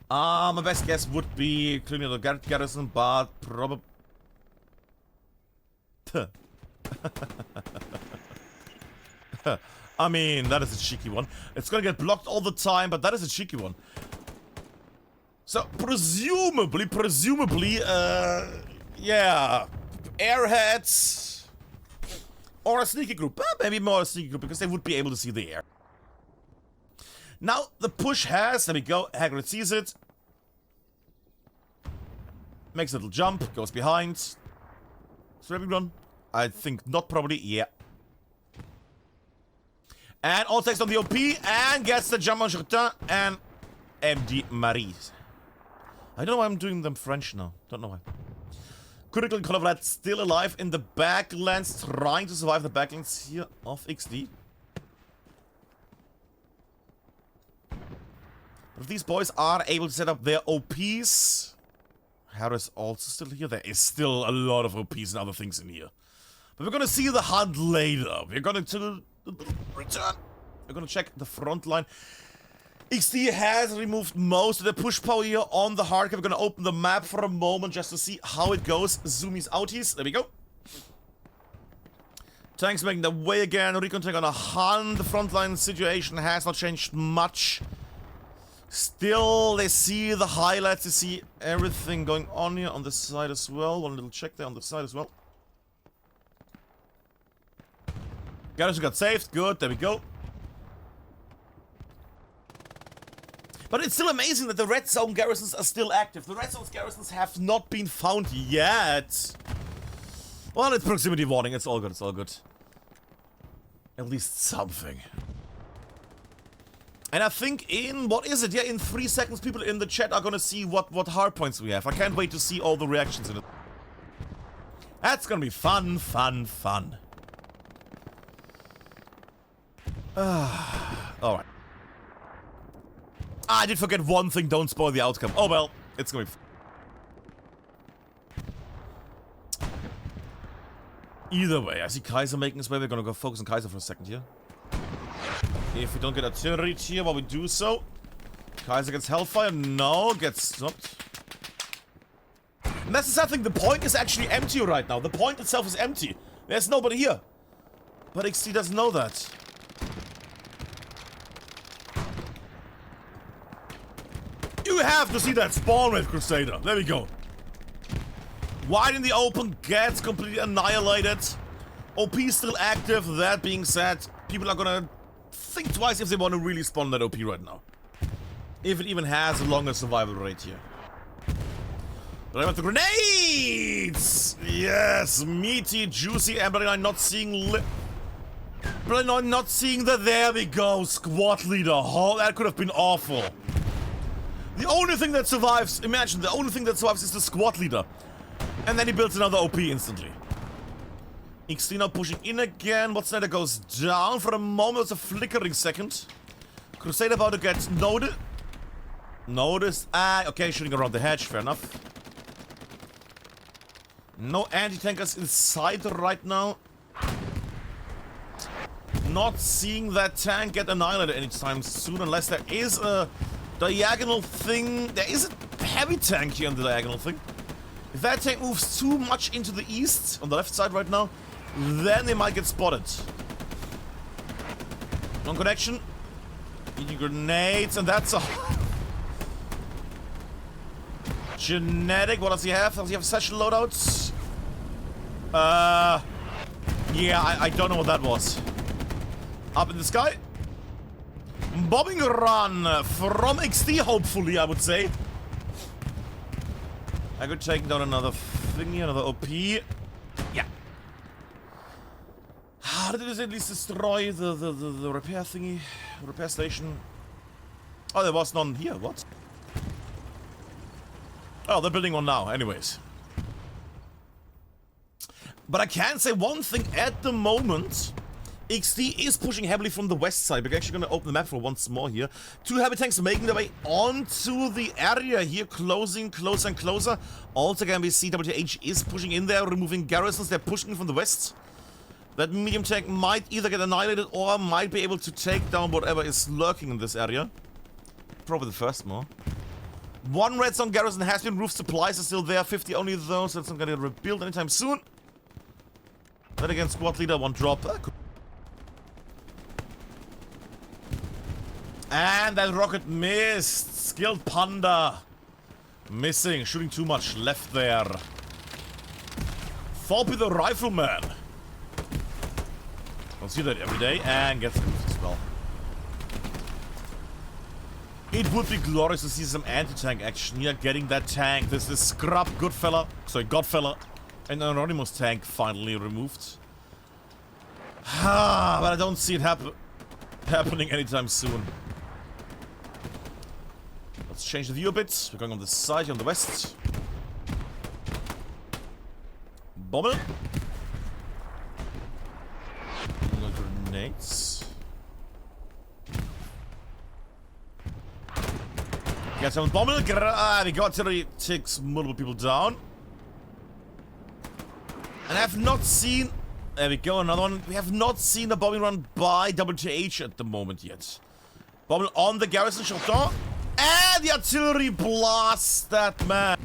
My best guess would be clearly the garrison, but probably... I mean, that is a cheeky one. It's gonna get blocked all the time, but that is a cheeky one. So, presumably, yeah, airheads or a sneaky group. Maybe more a sneaky group, because they would be able to see the air. Now, the push has, there we go, Hagrid sees it. Makes a little jump, goes behind. So everyone, I think not probably, yeah. And all text on the OP, and gets the jump on Jardin and MD Marie. I don't know why I'm doing them French now, don't know why. Critical Colorado still alive in the backlands, trying to survive the backlands here of XD. But if these boys are able to set up their OPs... Harris also still here. There is still a lot of OPs and other things in here. But we're gonna see the hunt later. We're gonna return. We're gonna check the front line. XD has removed most of the push power here on the hardcore. We're gonna open the map for a moment just to see how it goes. Zoomies, outies. There we go. Tanks making their way again. Recon tank on a hunt. The frontline situation has not changed much. Still, they see the highlights. They see everything going on here on this side as well. One little check there on the side as well. Garrison got saved. Good. There we go. But it's still amazing that the red zone garrisons are still active. The red zone garrisons have not been found yet. Well, it's proximity warning. It's all good. It's all good. At least something. And I think in, what is it? Yeah, in 3 seconds, people in the chat are gonna see what hardpoints we have. I can't wait to see all the reactions in it. That's gonna be fun, fun, fun. Alright. I did forget one thing, don't spoil the outcome. Oh well, it's gonna be... Either way, I see Kaiser making his way. We're gonna go focus on Kaiser for a second here. If we don't get artillery here while we do so. Kaiser gets Hellfire. No, gets stopped. And that's the sad thing. The point is actually empty right now. The point itself is empty. There's nobody here. But XT doesn't know that. You have to see that spawn wave, Crusader. There we go. Wide in the open, gets completely annihilated. OP still active. That being said, people are gonna think twice if they want to really spawn that OP right now. If it even has a longer survival rate here. But I want the grenades! Yes! Meaty, juicy, and but I'm not seeing but I'm not seeing the... There we go! Squad leader. Oh, that could have been awful. The only thing that survives... Imagine, the only thing that survives is the squad leader. And then he builds another OP instantly. XT now pushing in again. What's that? It goes down for a moment. It's a flickering second. Crusader about to get noticed. Ah, okay, shooting around the hedge. Fair enough. No anti-tankers inside right now. Not seeing that tank get annihilated anytime soon, unless there is a diagonal thing. There is a heavy tank here on the diagonal thing. If that tank moves too much into the east, on the left side right now, then they might get spotted. Non connection. Eating grenades, and that's a... Genetic, what does he have? Does he have session loadouts? Yeah, I don't know what that was. Up in the sky. Bombing run from XD, hopefully, I would say. I could take down another thingy, another OP. Yeah. How did it at least destroy the repair thingy? Repair station? Oh, there was none here. What? Oh, they're building one now. Anyways. But I can say one thing at the moment. XD is pushing heavily from the west side. We're actually going to open the map for once more here. 2 heavy tanks making their way onto the area here, closing closer and closer. Also, again, we see WTH is pushing in there, removing garrisons. They're pushing from the west. That medium tank might either get annihilated or might be able to take down whatever is lurking in this area. Probably the first more. 1 red zone garrison has been removed. Supplies are still there. 50 only though, so it's not going to rebuild anytime soon. Then again, squad leader, 1 drop. And that rocket missed. Skilled Panda. Missing. Shooting too much left there. Thorpe the Rifleman. Don't see that every day. And gets removed as well. It would be glorious to see some anti-tank action here. Getting that tank. This is Scrub Goodfella. Sorry, Godfella. An Anonymous tank finally removed. But I don't see it happening anytime soon. Let's change the view a bit. We're going on the side here on the west. Bommel. Grenades. Get some Bommel. We got artillery, takes multiple people down. And I have not seen... There we go, another one. We have not seen a bombing run by WTH at the moment yet. Bommel on the garrison, Chanton. And the artillery blasts that man.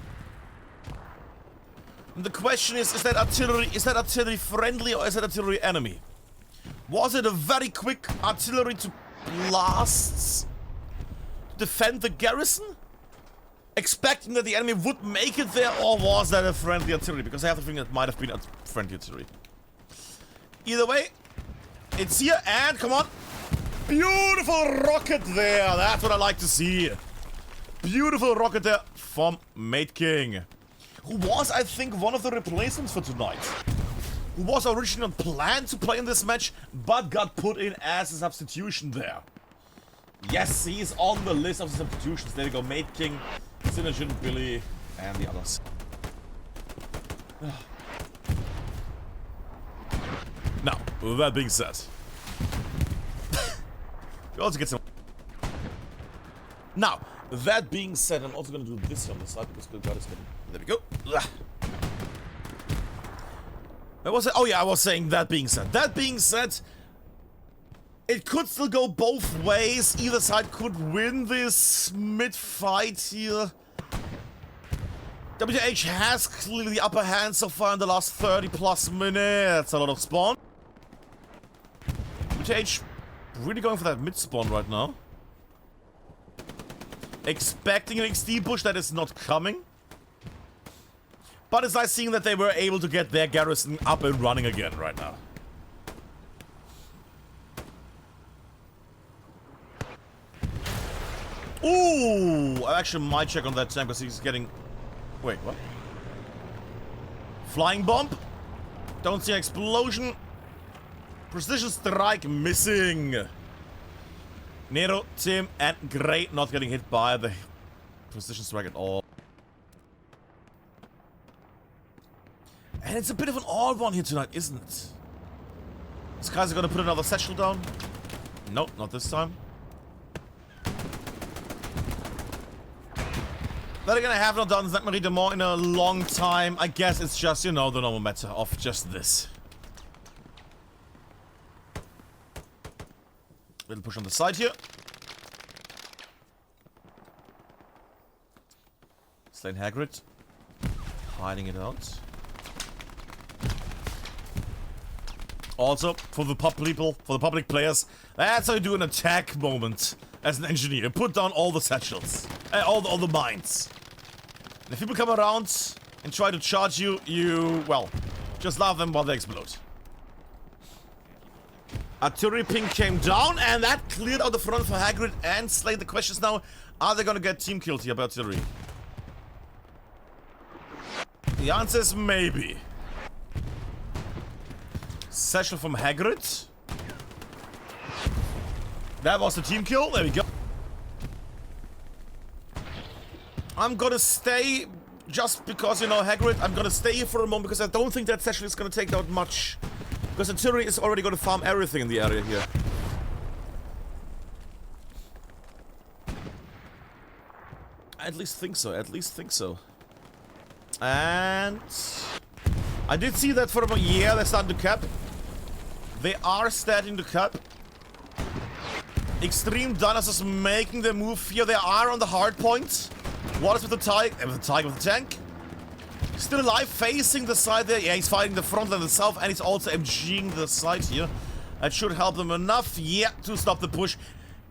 And the question is that artillery friendly or is that artillery enemy? Was it a very quick artillery to blasts to defend the garrison? Expecting that the enemy would make it there, or was that a friendly artillery? Because I have the feeling that might have been a friendly artillery. Either way, it's here, and come on. Beautiful rocket there. That's what I like to see. Beautiful rocket there from Mate King. Who was, I think, one of the replacements for tonight. Who was originally planned to play in this match, but got put in as a substitution there. Yes, he's on the list of substitutions. There we go, Mate King, Synergin, Billy, and the others. Now, with that being said, we also get some. Now, that being said, I'm also going to do this on the side because good God is getting. There we go. Oh yeah, I was saying that being said. That being said, it could still go both ways. Either side could win this mid-fight here. WTH has clearly the upper hand so far in the last 30 plus minutes. A lot of spawn. WTH really going for that mid-spawn right now. Expecting an XD push that is not coming. But it's nice seeing that they were able to get their garrison up and running again right now. Ooh! I actually might check on that tank because he's getting... Wait, what? Flying bomb? Don't see an explosion. Precision strike missing. Nero, Tim, and Grey not getting hit by the precision strike at all. And it's a bit of an odd one here tonight, isn't it? These guys are gonna put another satchel down. Nope, not this time. That again, I have not done St. Marie de Mont in a long time. I guess it's just, you know, the normal matter of just this. Little push on the side here. Slain Hagrid. Hiding it out. Also, for the public players, that's how you do an attack moment as an engineer. Put down all the satchels. All the mines. And if people come around and try to charge you, well, just laugh them while they explode. Artillery ping came down, and that cleared out the front for Hagrid and Slade. The question is now, are they gonna get team killed here by artillery? The answer is maybe. Satchel from Hagrid. That was the team kill. There we go. I'm gonna stay just because, you know, Hagrid. I'm gonna stay here for a moment because I don't think that satchel is gonna take out much Because artillery is already going to farm everything in the area here. I at least think so, at least think so. And... I did see that for a moment. Yeah, they're starting to cap. They are starting to cap. Extreme Dinosaurs making their move here. They are on the hard point. What is with the Tiger? With the tank. Still alive, facing the side there. Yeah, he's fighting the front and the south, and he's also MGing the side here. That should help them enough, yeah, to stop the push.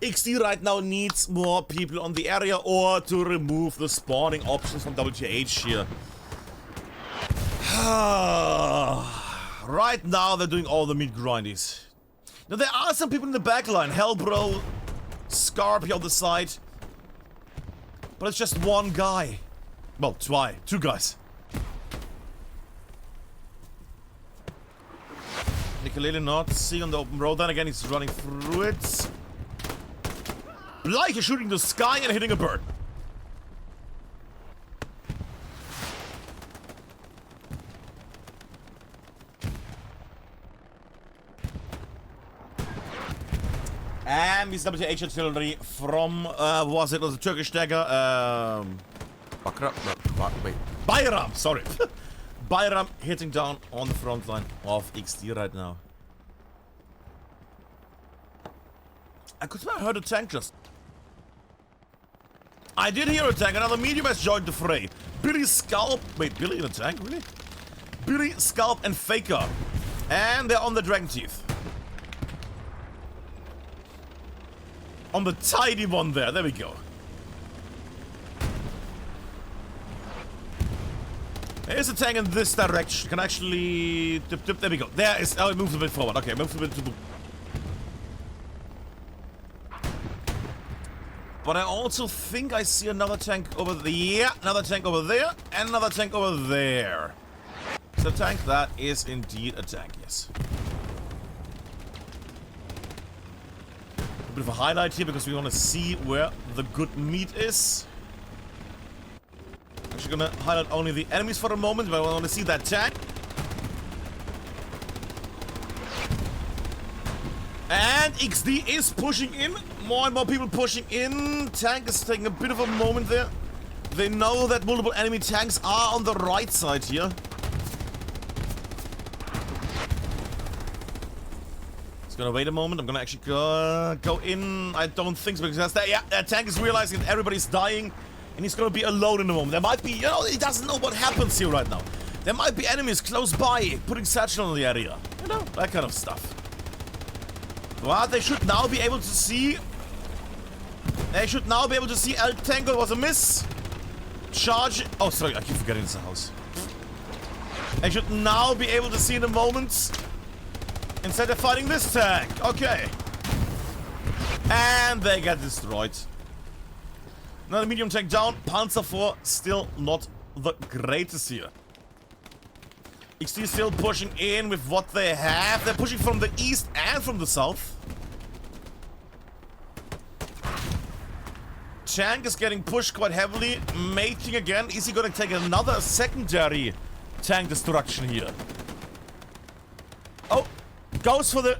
XD right now needs more people on the area or to remove the spawning options from WTH here. Right now, they're doing all the meat grindies. Now, there are some people in the back line. Hellbro, Scarpy on the side. But it's just one guy. Well, two guys. Nicolele not seeing on the open road. Then again, he's running through it. Like he's shooting the sky and hitting a bird. And this WTH artillery from, was it a Turkish dagger? Bayram, sorry. Bayram hitting down on the front line of XD right now. I could have heard a tank just. I did hear a tank. Another medium has joined the fray. Billy Scalp. Wait, Billy in a tank? Really? Billy, Scalp, and Faker. And they're on the Dragon Teeth. On the tiny one there. There we go. There's a tank in this direction. Can actually... Dip, there we go. There is... Oh, it moves a bit forward. Okay, moves a bit to the... But I also think I see another tank over there. Yeah, another tank over there. And another tank over there. It's a tank. That is indeed a tank, yes. A bit of a highlight here because we want to see where the good meat is. Actually gonna highlight only the enemies for a moment, but I want to see that tank. And XD is pushing in. More and more people pushing in. Tank is taking a bit of a moment there. They know that multiple enemy tanks are on the right side here. It's gonna wait a moment. I'm gonna actually go in. I don't think so because that tank is realizing that everybody's dying. And he's gonna be alone in a moment. There might be, you know, he doesn't know what happens here right now. There might be enemies close by, putting satchel in the area. You know, that kind of stuff. But they should now be able to see... They should now be able to see El Tango was a miss. Charge... Oh, sorry, I keep forgetting it's a house. They should now be able to see in a moment. Instead of fighting this tank. Okay. And they get destroyed. Another medium tank down. Panzer IV still not the greatest here. XD still pushing in with what they have. They're pushing from the east and from the south. Tank is getting pushed quite heavily. Mating again. Is he going to take another secondary tank destruction here? Oh, goes for the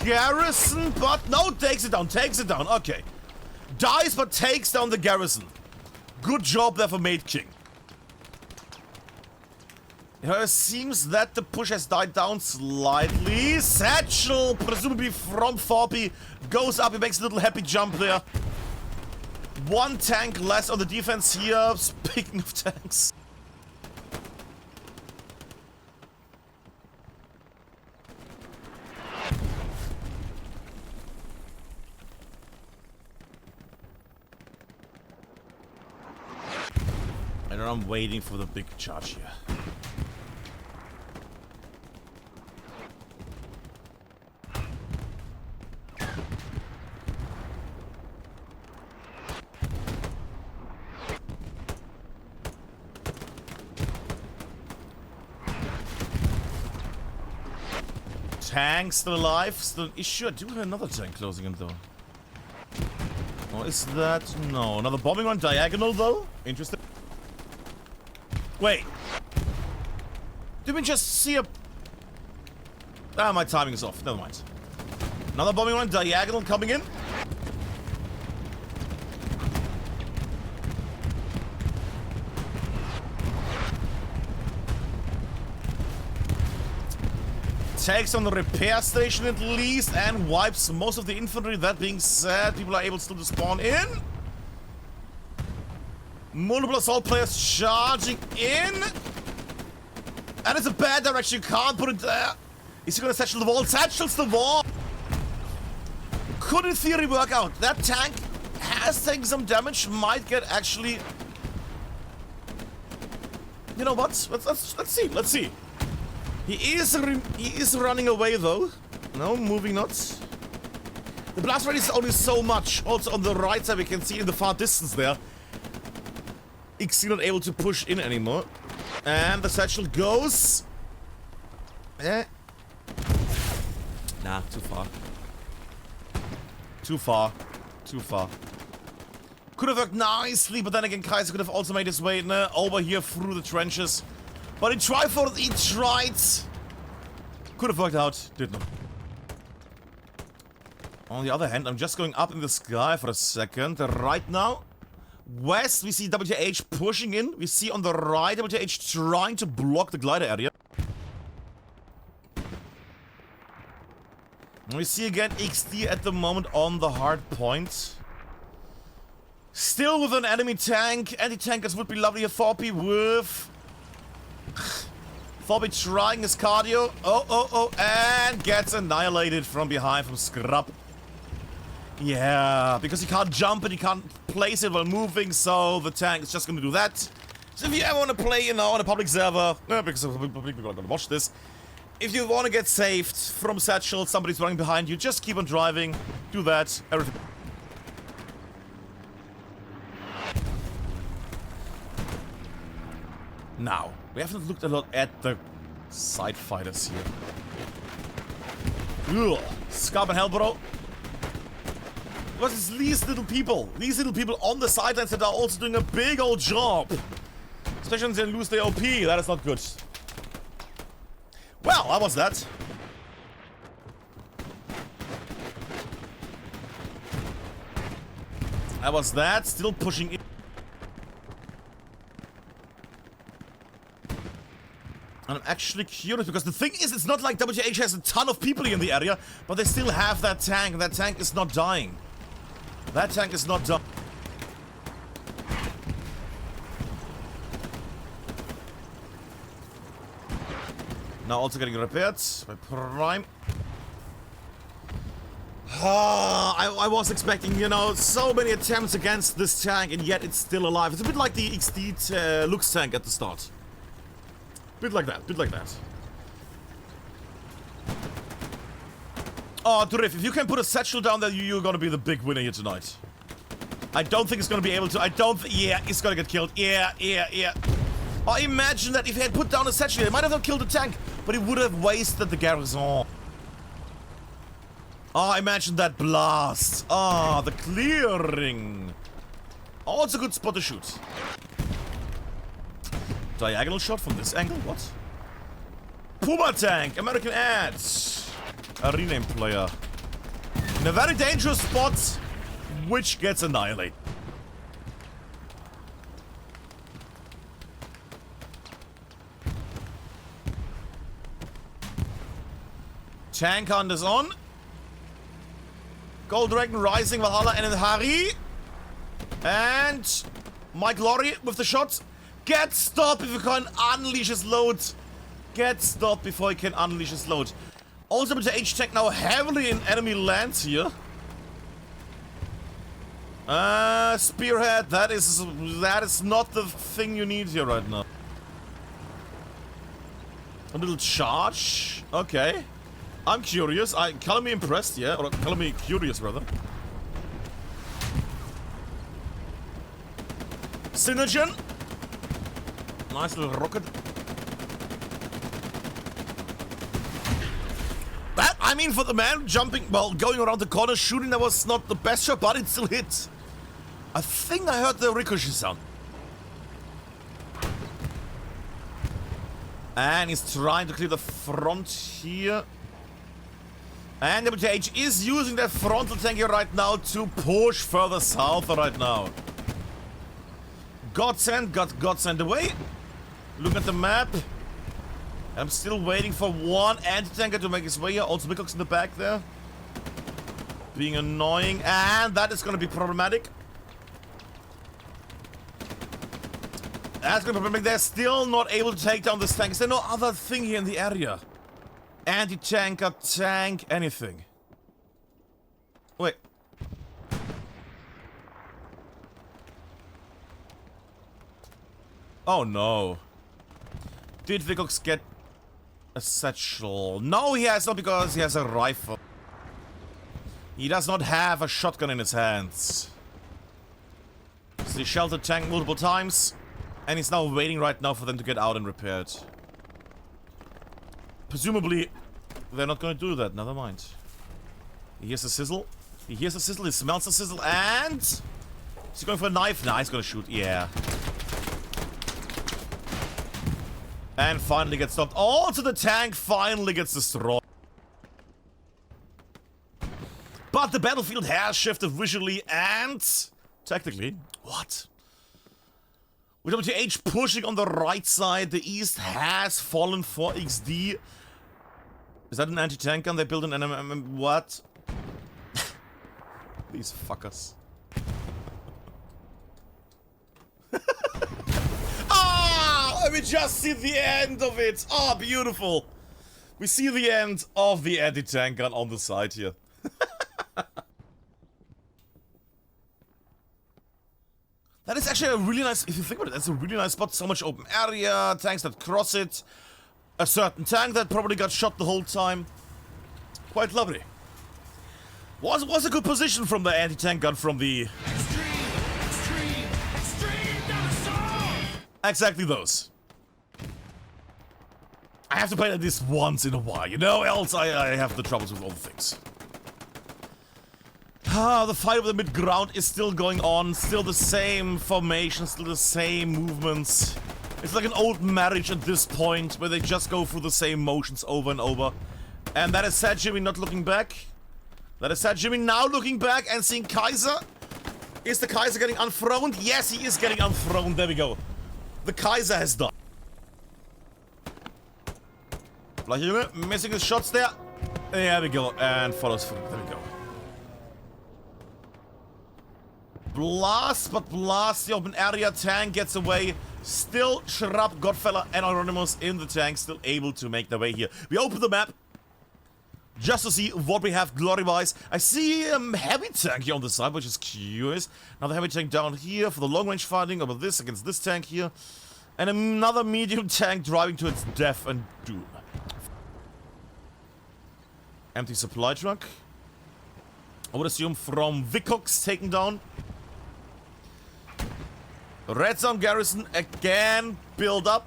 garrison, but no, takes it down. Takes it down. Okay. Dies, but takes down the garrison. Good job there for Mate King. It seems that the push has died down slightly. Satchel, presumably from Thorpe, goes up. He makes a little happy jump there. One tank less on the defense here. Speaking of tanks. And I'm waiting for the big charge here. Tank still alive, still an issue. I do have another tank closing him though. Or is that... No, another bombing run diagonal though? Interesting. Wait. Did we just see a... Ah, my timing is off. Never mind. Another bombing run, diagonal coming in. Takes on the repair station at least and wipes most of the infantry. That being said, people are able still to spawn in. Multiple assault players charging in. And it's a bad direction. You can't put it there. Is he gonna satchel the wall? Satchels the wall. Could in theory work out. That tank has taken some damage. Might get actually. You know what? Let's see. Let's see. He is running away though. No, moving not. The blast rate is only so much. Also on the right side we can see in the far distance there. Ixi not able to push in anymore. And the satchel goes. Nah, too far. Too far. Too far. Could have worked nicely, but then again Kaiser could have also made his way over here through the trenches. But he tried for it, he tried. Could have worked out, did not. On the other hand, I'm just going up in the sky for a second. Right now, west, we see WTH pushing in. We see on the right, WTH trying to block the glider area. And we see again XD at the moment on the hard point. Still with an enemy tank. Anti-tankers would be lovely here. Thorpe with... Thorpe trying his cardio. Oh, and gets annihilated from behind from Scrub. Yeah, because he can't jump and he can't place it while moving, so the tank is just gonna do that. So if you ever want to play, on a public server, because public people are gonna watch this, if you want to get saved from satchel, somebody's running behind you, just keep on driving, do that, everything. Now, we haven't looked a lot at the side fighters here. Ugh, Scab and Hellbro. Because it's these little people on the sidelines that are also doing a big old job. Especially when they lose their OP, that is not good. Well, how was that? How was that? Still pushing in. And I'm actually curious, because the thing is, it's not like WTH has a ton of people in the area, but they still have that tank, and that tank is not dying. That tank is not dying. Now also getting repaired by Prime. I was expecting, so many attempts against this tank, and yet it's still alive. It's a bit like the XD Lux tank at the start. Bit like that, bit like that. Oh, Durif, if you can put a satchel down there, you're gonna be the big winner here tonight. I don't think it's gonna be able to. Yeah, it's gonna get killed. Yeah. Oh, imagine that if he had put down a satchel, he might have not killed the tank, but he would have wasted the garrison. Oh, imagine that blast. Ah, the clearing. Oh, it's a good spot to shoot. Diagonal shot from this angle? What? Puma tank, American ads. A rename player. In a very dangerous spot, which gets annihilated. Tank hunt is on. Gold Dragon rising, Valhalla and Hari. And Mike Laurie with the shot. Get stopped if you can unleash his load. Get stopped before he can unleash his load. Also with the H-Tech now heavily in enemy lands here. Spearhead, that is not the thing you need here right now. A little charge. Okay. I'm curious. Color me impressed, yeah? Or color me curious, rather. Synergen. Nice little rocket. That, I mean, for the man jumping, well, going around the corner, shooting, that was not the best shot, but it still hit. I think I heard the ricochet sound. And he's trying to clear the front here. And WTH is using their frontal tank here right now to push further south right now. Godsend got Godsend away. Look at the map. I'm still waiting for one anti-tanker to make his way here. Also, Wilcox in the back there. Being annoying. And that is going to be problematic. That's going to be problematic. They're still not able to take down this tank. Is there no other thing here in the area? Anti-tanker, tank, anything. Wait. Oh no. Did Wilcox get a satchel? No, he has not, because he has a rifle. He does not have a shotgun in his hands. So he shelled the tank multiple times, and he's now waiting right now for them to get out and repair it. Presumably, they're not going to do that. Never mind. He hears the sizzle. He hears the sizzle. He smells the sizzle, and is he going for a knife? Nah, he's gonna shoot. Yeah. And finally gets stopped. Also, the tank finally gets destroyed. But the battlefield has shifted visually and technically. What? With WTH pushing on the right side, the east has fallen for XD. Is that an anti-tank gun? They built an what? These fuckers. We just see the end of it. Oh, beautiful. We see the end of the anti-tank gun on the side here. That is actually a really nice, if you think about it, that's a really nice spot. So much open area, tanks that cross it. A certain tank that probably got shot the whole time. Quite lovely. Was a good position from the anti-tank gun from the... Extreme exactly those. I have to play this once in a while, you know, else I have the troubles with all the things. Ah, the fight over the mid-ground is still going on, still the same formation, still the same movements. It's like an old marriage at this point, where they just go through the same motions over and over. And that is sad Jimmy not looking back. That is sad Jimmy now looking back and seeing Kaiser. Is the Kaiser getting unthroned? Yes, he is getting unthroned, there we go. The Kaiser has died. Bleichjunge missing his shots there. There we go, and follows through, there we go. Blast, but blast the open area, tank gets away. Still Schrapp, Godfeller, and Anonymous in the tank, still able to make their way here. We open the map, just to see what we have glory-wise. I see a heavy tank here on the side, which is curious. Another heavy tank down here for the long-range fighting over this against this tank here. And another medium tank driving to its death and doom. Empty supply truck. I would assume from Wilcox taken down. Red Zone Garrison again build up.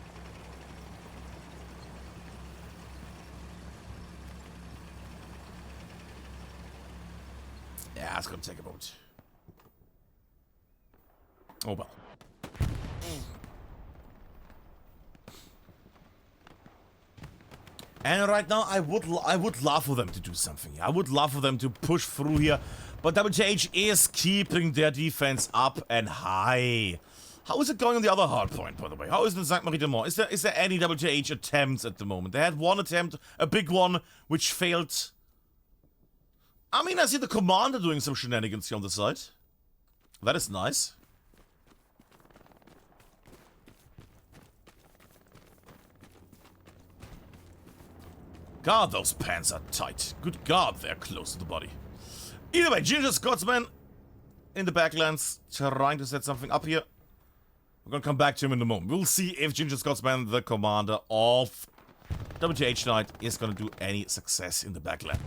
Yeah, it's gonna take a moment. Oh well. And right now, I would love for them to do something. I would love for them to push through here, but WTH is keeping their defense up and high. How is it going on the other hard point, by the way? How is the Saint-Marie de Mont? Is there any WTH attempts at the moment? They had one attempt, a big one, which failed. I mean, I see the commander doing some shenanigans here on the side. That is nice. God, those pants are tight. Good God, they're close to the body. Either way, Ginger Scotsman in the backlands, trying to set something up here. We're gonna come back to him in a moment. We'll see if Ginger Scotsman, the commander of WTH tonight, is gonna do any success in the backland.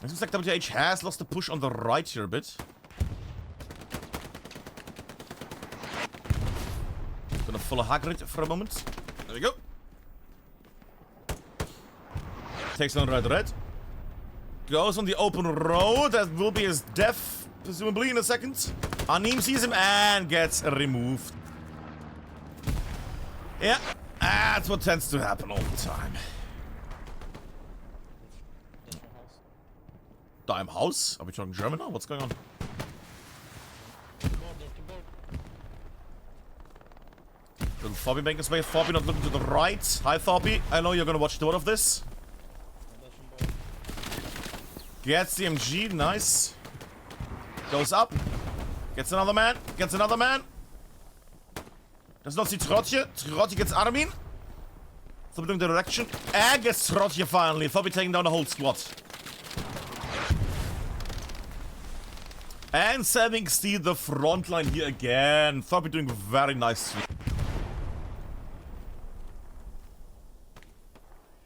It looks like WTH has lost the push on the right here a bit. Gonna follow Hagrid for a moment. There we go. Takes on red. Goes on the open road. That will be his death, presumably, in a second. Anim sees him and gets removed. Yeah, that's what tends to happen all the time. Dime house? Are we talking German now? What's going on? Little Thorby making his way. Thorby not looking to the right. Hi, Thorby. I know you're gonna watch the one of this. Gets the MG. Nice. Goes up. Gets another man. Gets another man. Does not see Trotje. Trotje gets Armin. Thorby doing the direction. And gets Trotje finally. Thorby taking down the whole squad. And saving Steve the front line here again. Thorby doing very nicely.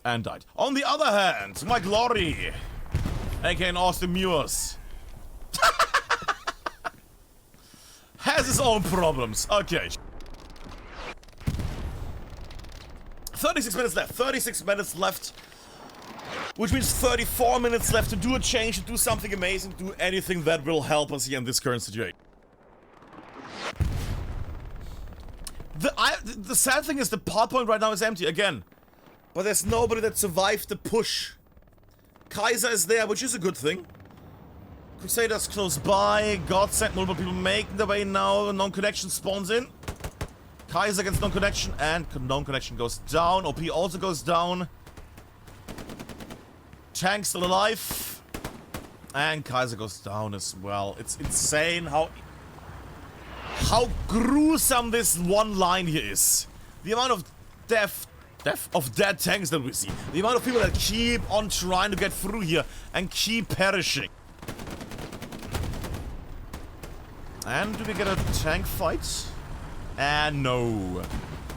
And died. On the other hand, my glory, aka Austin Mewers, has his own problems. Okay. 36 minutes left. 36 minutes left. Which means 34 minutes left to do a change, to do something amazing, do anything that will help us here in this current situation. The sad thing is the pod point right now is empty again. But there's nobody that survived the push. Kaiser is there, which is a good thing. Crusaders close by. God sent multiple people making their way now. Non-connection spawns in. Kaiser gets non-connection and non-connection goes down. OP also goes down. Tank still alive. And Kaiser goes down as well. It's insane how gruesome this one line here is. The amount of dead tanks that we see. The amount of people that keep on trying to get through here and keep perishing. And do we get a tank fight? And no.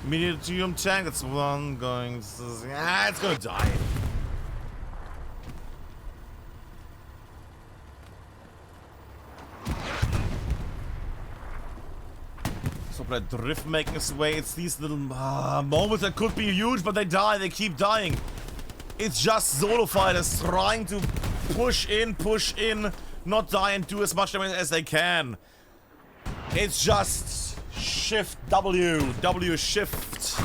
Medium tank, that's one going to... it's gonna die. That drift making its way. It's these little moments that could be huge, but they die. They keep dying. It's just solo fighters trying to push in, not die and do as much damage as they can. It's just shift W shift.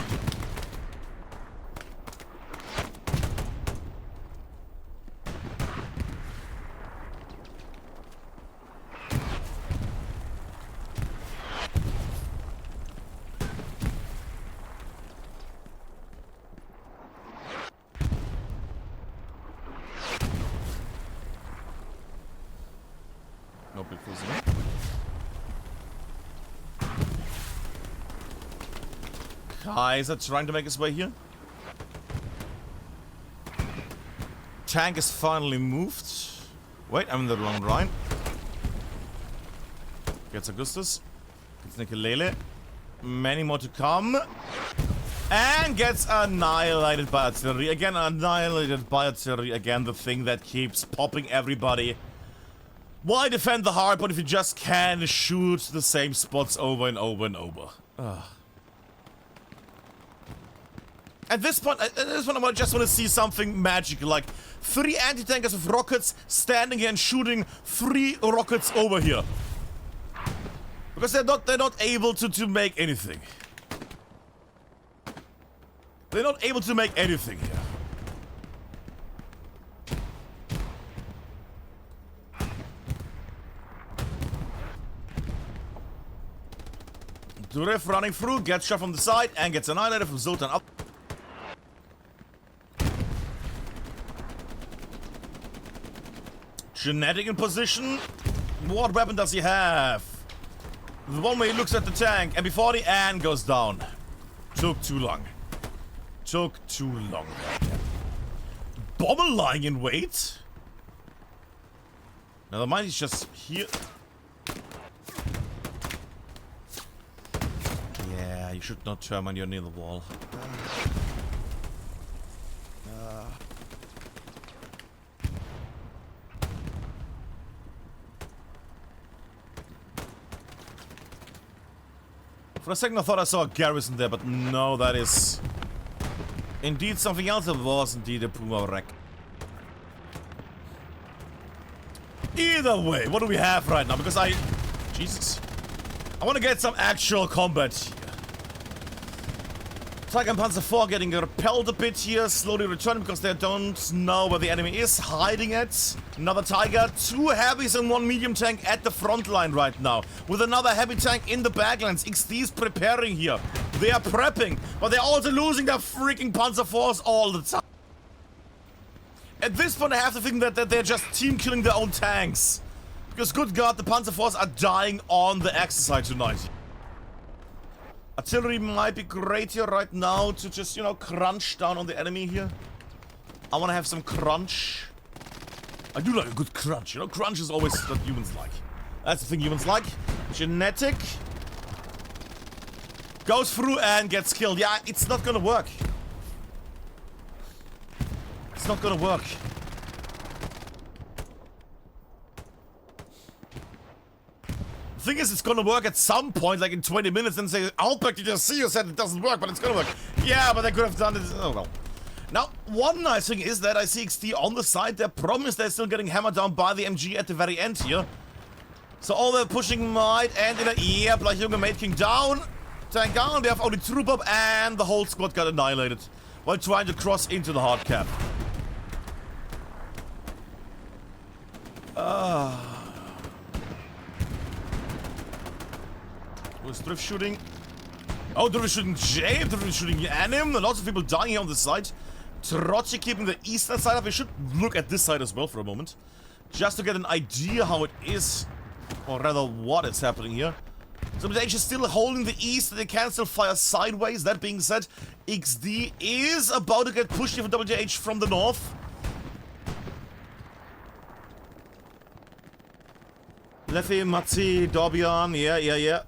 Kaiser trying to make his way here. Tank is finally moved. Wait, I'm in the wrong line. Gets Augustus. Gets Nicolele. Many more to come. And gets annihilated by artillery. Again, annihilated by artillery. Again, the thing that keeps popping everybody. Why defend the heart, but if you just can shoot the same spots over and over and over? Ugh. At this point, I just want to see something magical, like 3 anti-tankers with rockets standing here and shooting 3 rockets over here. Because they're not able to make anything. They're not able to make anything here. Durif running through, gets shot from the side, and gets annihilated from Zoltan up. Genetic in position. What weapon does he have? The one where he looks at the tank, and before the Ann goes down. Took too long. Took too long. Bomber lying in wait? Never mind, he's just here. Yeah, you should not turn when you're near the wall. For a second I thought I saw a garrison there, but no, that is indeed something else. It was indeed a Puma wreck. Either way, what do we have right now? Because Jesus. I want to get some actual combat here. Tiger and Panzer IV getting repelled a bit here, slowly returning because they don't know where the enemy is hiding at. Another Tiger, 2 heavies and 1 medium tank at the front line right now. With another heavy tank in the backlands. XD's preparing here. They are prepping, but they're also losing their freaking Panzer IVs all the time. At this point I have to think that they're just team killing their own tanks. Because good god, the Panzer IVs are dying on the exercise tonight. Artillery might be great here right now to just, you know, crunch down on the enemy here. I want to have some crunch. I do like a good crunch, you know, crunch is always what humans like. That's the thing humans like. Genetic. Goes through and gets killed. Yeah, it's not gonna work. It's not gonna work. The thing is, it's gonna work at some point, like in 20 minutes, and say, Outback, did you see? You said it doesn't work, but it's gonna work. Yeah, but they could have done it. Oh, no. Now, one nice thing is that I see XD on the side. Their problem is they're still getting hammered down by the MG at the very end here. So all the pushing might end in a... Yeah, Bleichjunge Mate King down. Tank down. We have only troop up, and the whole squad got annihilated while trying to cross into the hard cap. Who's drift shooting? Oh, drift shooting Jay, drift shooting Anim, and lots of people dying here on the side. Trotsky keeping the eastern side up. We should look at this side as well for a moment. Just to get an idea how it is, or rather what is happening here. So WTH is still holding the east, they can still fire sideways. That being said, XD is about to get pushed here for WTH from the north. Leffy, Matzi, Dorbian, yeah.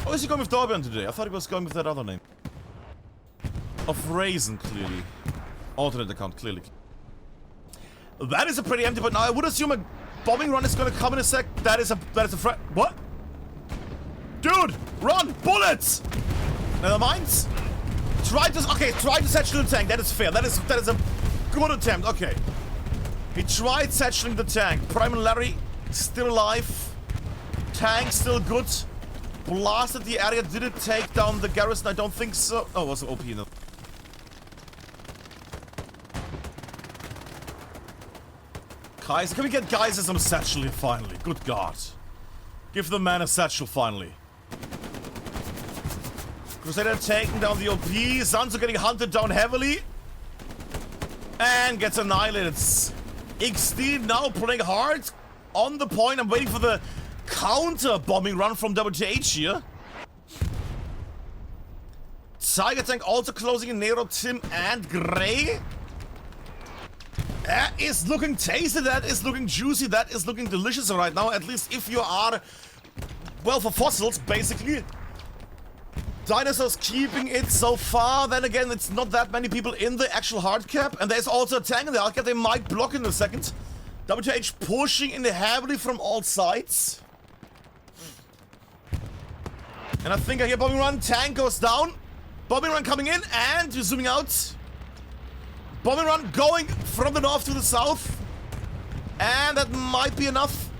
Oh, is he going with Dorbian today? I thought he was going with that other name. Of Raisin, clearly. Alternate account, clearly. That is a pretty empty, but now I would assume a bombing run is gonna come in a sec. That is a threat. What? Dude, run! Bullets! Never mind. Try to satchel the tank. That is fair. That is a good attempt. Okay. He tried satcheling the tank. Primal Larry still alive. Tank still good. Blasted the area. Did it take down the garrison? I don't think so. Oh, it was OP enough. Kaiser. Can we get Kaiser some satchel here finally? Good god. Give the man a satchel finally. Crusader taking down the OP. Zanzo getting hunted down heavily. And gets annihilated. XD now playing hard. On the point. I'm waiting for the counter bombing run from WTH here. Tiger Tank also closing in Nero, Tim, and Gray. That is looking tasty, that is looking juicy, that is looking delicious right now. At least if you are, well, for fossils, basically. Dinosaurs keeping it so far. Then again, it's not that many people in the actual hard cap. And there's also a tank in the hard cap. They might block in a second. WTH pushing in heavily from all sides. And I think I hear bombing run. Tank goes down. Bombing run coming in and zooming out. Bombing run going from the north to the south. And that might be enough.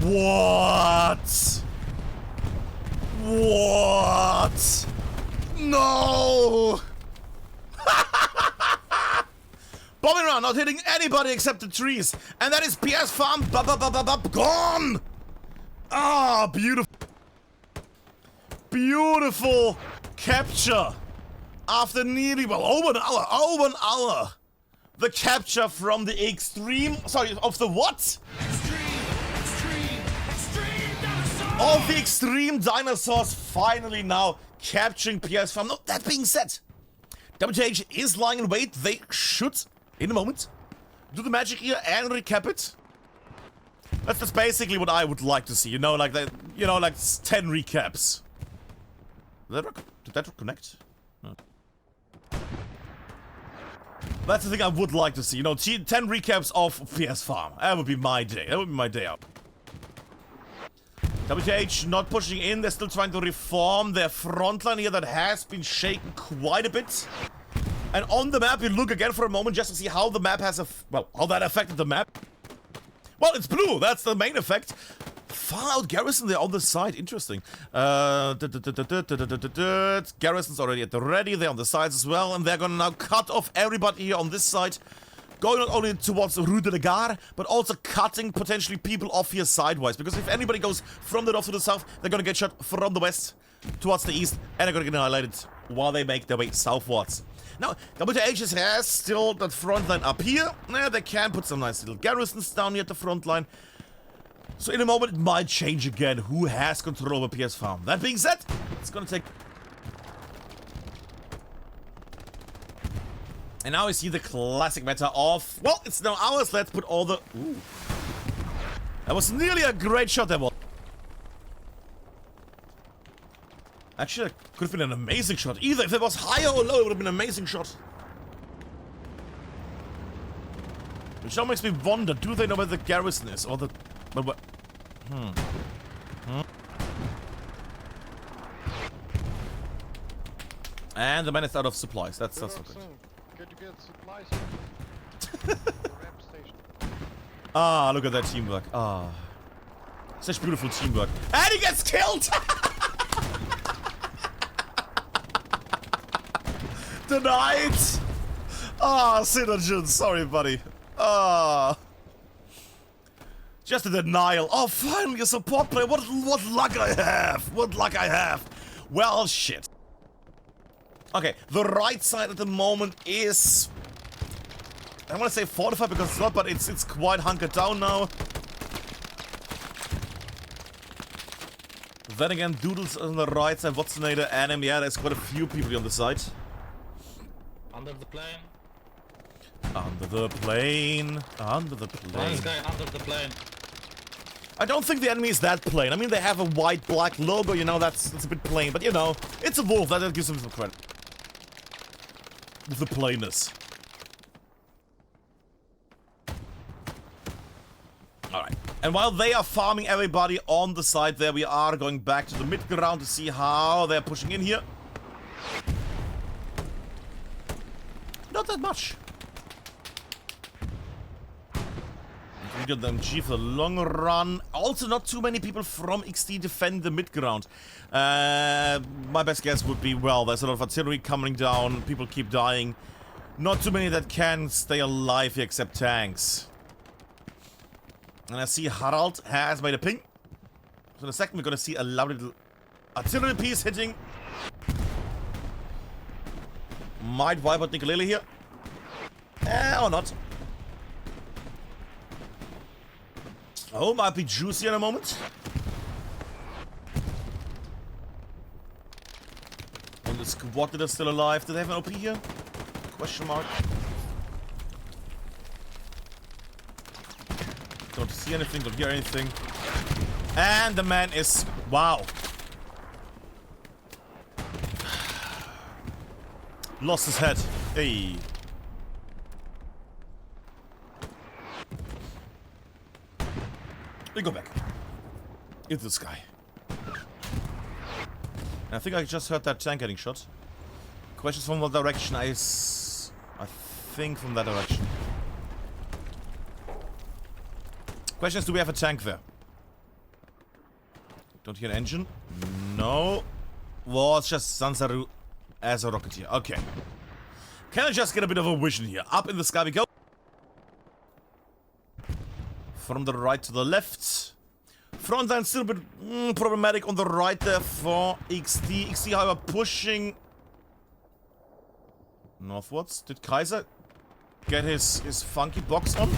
What? What? No! Bombing run not hitting anybody except the trees. And that is PS Farm gone! Ah, beautiful. Beautiful capture. After nearly, well, over an hour. The capture from the extreme, sorry, of the what? Extreme dinosaurs! Of the extreme dinosaurs finally now capturing PS Farm. No, that being said, WTH is lying in wait. They should, in a moment, do the magic here and recap it. That's basically what I would like to see, you know, like that, you know, like 10 recaps. Did that connect? No. That's the thing I would like to see, you know, 10 recaps of PS Farm. That would be my day. That would be my day out. WTH not pushing in. They're still trying to reform their front line here that has been shaken quite a bit. And on the map, you look again for a moment just to see how the map has, well, how that affected the map. Well, it's blue. That's the main effect. far out garrison there on the side. Interesting. Garrison's already at the ready. They're on the sides as well. And they're gonna now cut off everybody here on this side. Going not only towards Rue de la Gare, but also cutting potentially people off here sideways. Because if anybody goes from the north to the south, they're gonna get shot from the west towards the east. And they're gonna get annihilated while they make their way southwards. Now, WTH has still that front line up here. Yeah, they can put some nice little garrisons down here at the front line. So in a moment it might change again who has control over PS Farm. That being said, it's gonna take... And now we see the classic meta of... Well, it's now ours, let's put all the... Ooh. That was nearly a great shot, that was. Actually, that could have been an amazing shot. Either if it was higher or lower, it would have been an amazing shot. Which now makes me wonder, do they know where the garrison is? Or the... And the man is out of supplies. That's not good. Could you get supplies? Ah, look at that teamwork. Ah. Such beautiful teamwork. And he gets killed! Denied! Ah, Synergen, sorry buddy. Ah. Just a denial. Oh, finally a support player. What luck I have. What luck I have. Well, shit. Okay, the right side at the moment is... I don't want to say fortified because it's not, but it's quite hunkered down now. Then again, Doodles on the right side, Watsonade, and yeah, there's quite a few people on the side. Under the plane. Under the plane. Under the plane. Nice guy under the plane. I don't think the enemy is that plain. I mean, they have a white-black logo, you know, that's a bit plain. But, you know, it's a wolf. That gives them some credit. With the plainness. Alright. And while they are farming everybody on the side there, we are going back to the mid-ground to see how they're pushing in here. Not that much. We got them G for the long run. Also, not too many people from XD defend the mid-ground. My best guess would be, well, there's a lot of artillery coming down. People keep dying. Not too many that can stay alive here except tanks. And I see Harald has made a ping. So in a second, we're going to see a lovely little artillery piece hitting. Might wipe out Nicolele here. Or not. Oh, might be juicy in a moment. And the squad that are still alive. Do they have an OP here? Question mark. Don't see anything, don't hear anything. And the man is... Wow. Lost his head. Hey. We go back. Into the sky. And I think I just heard that tank getting shot. Questions from what direction? I think from that direction. Questions, do we have a tank there? Don't hear an engine? No. Well, it's just Sansaru as a rocketeer. Okay. Can I just get a bit of a vision here? Up in the sky we go. From the right to the left. Front line still a bit problematic on the right there for XD. XD, however, pushing northwards. Did Kaiser get his funky box on?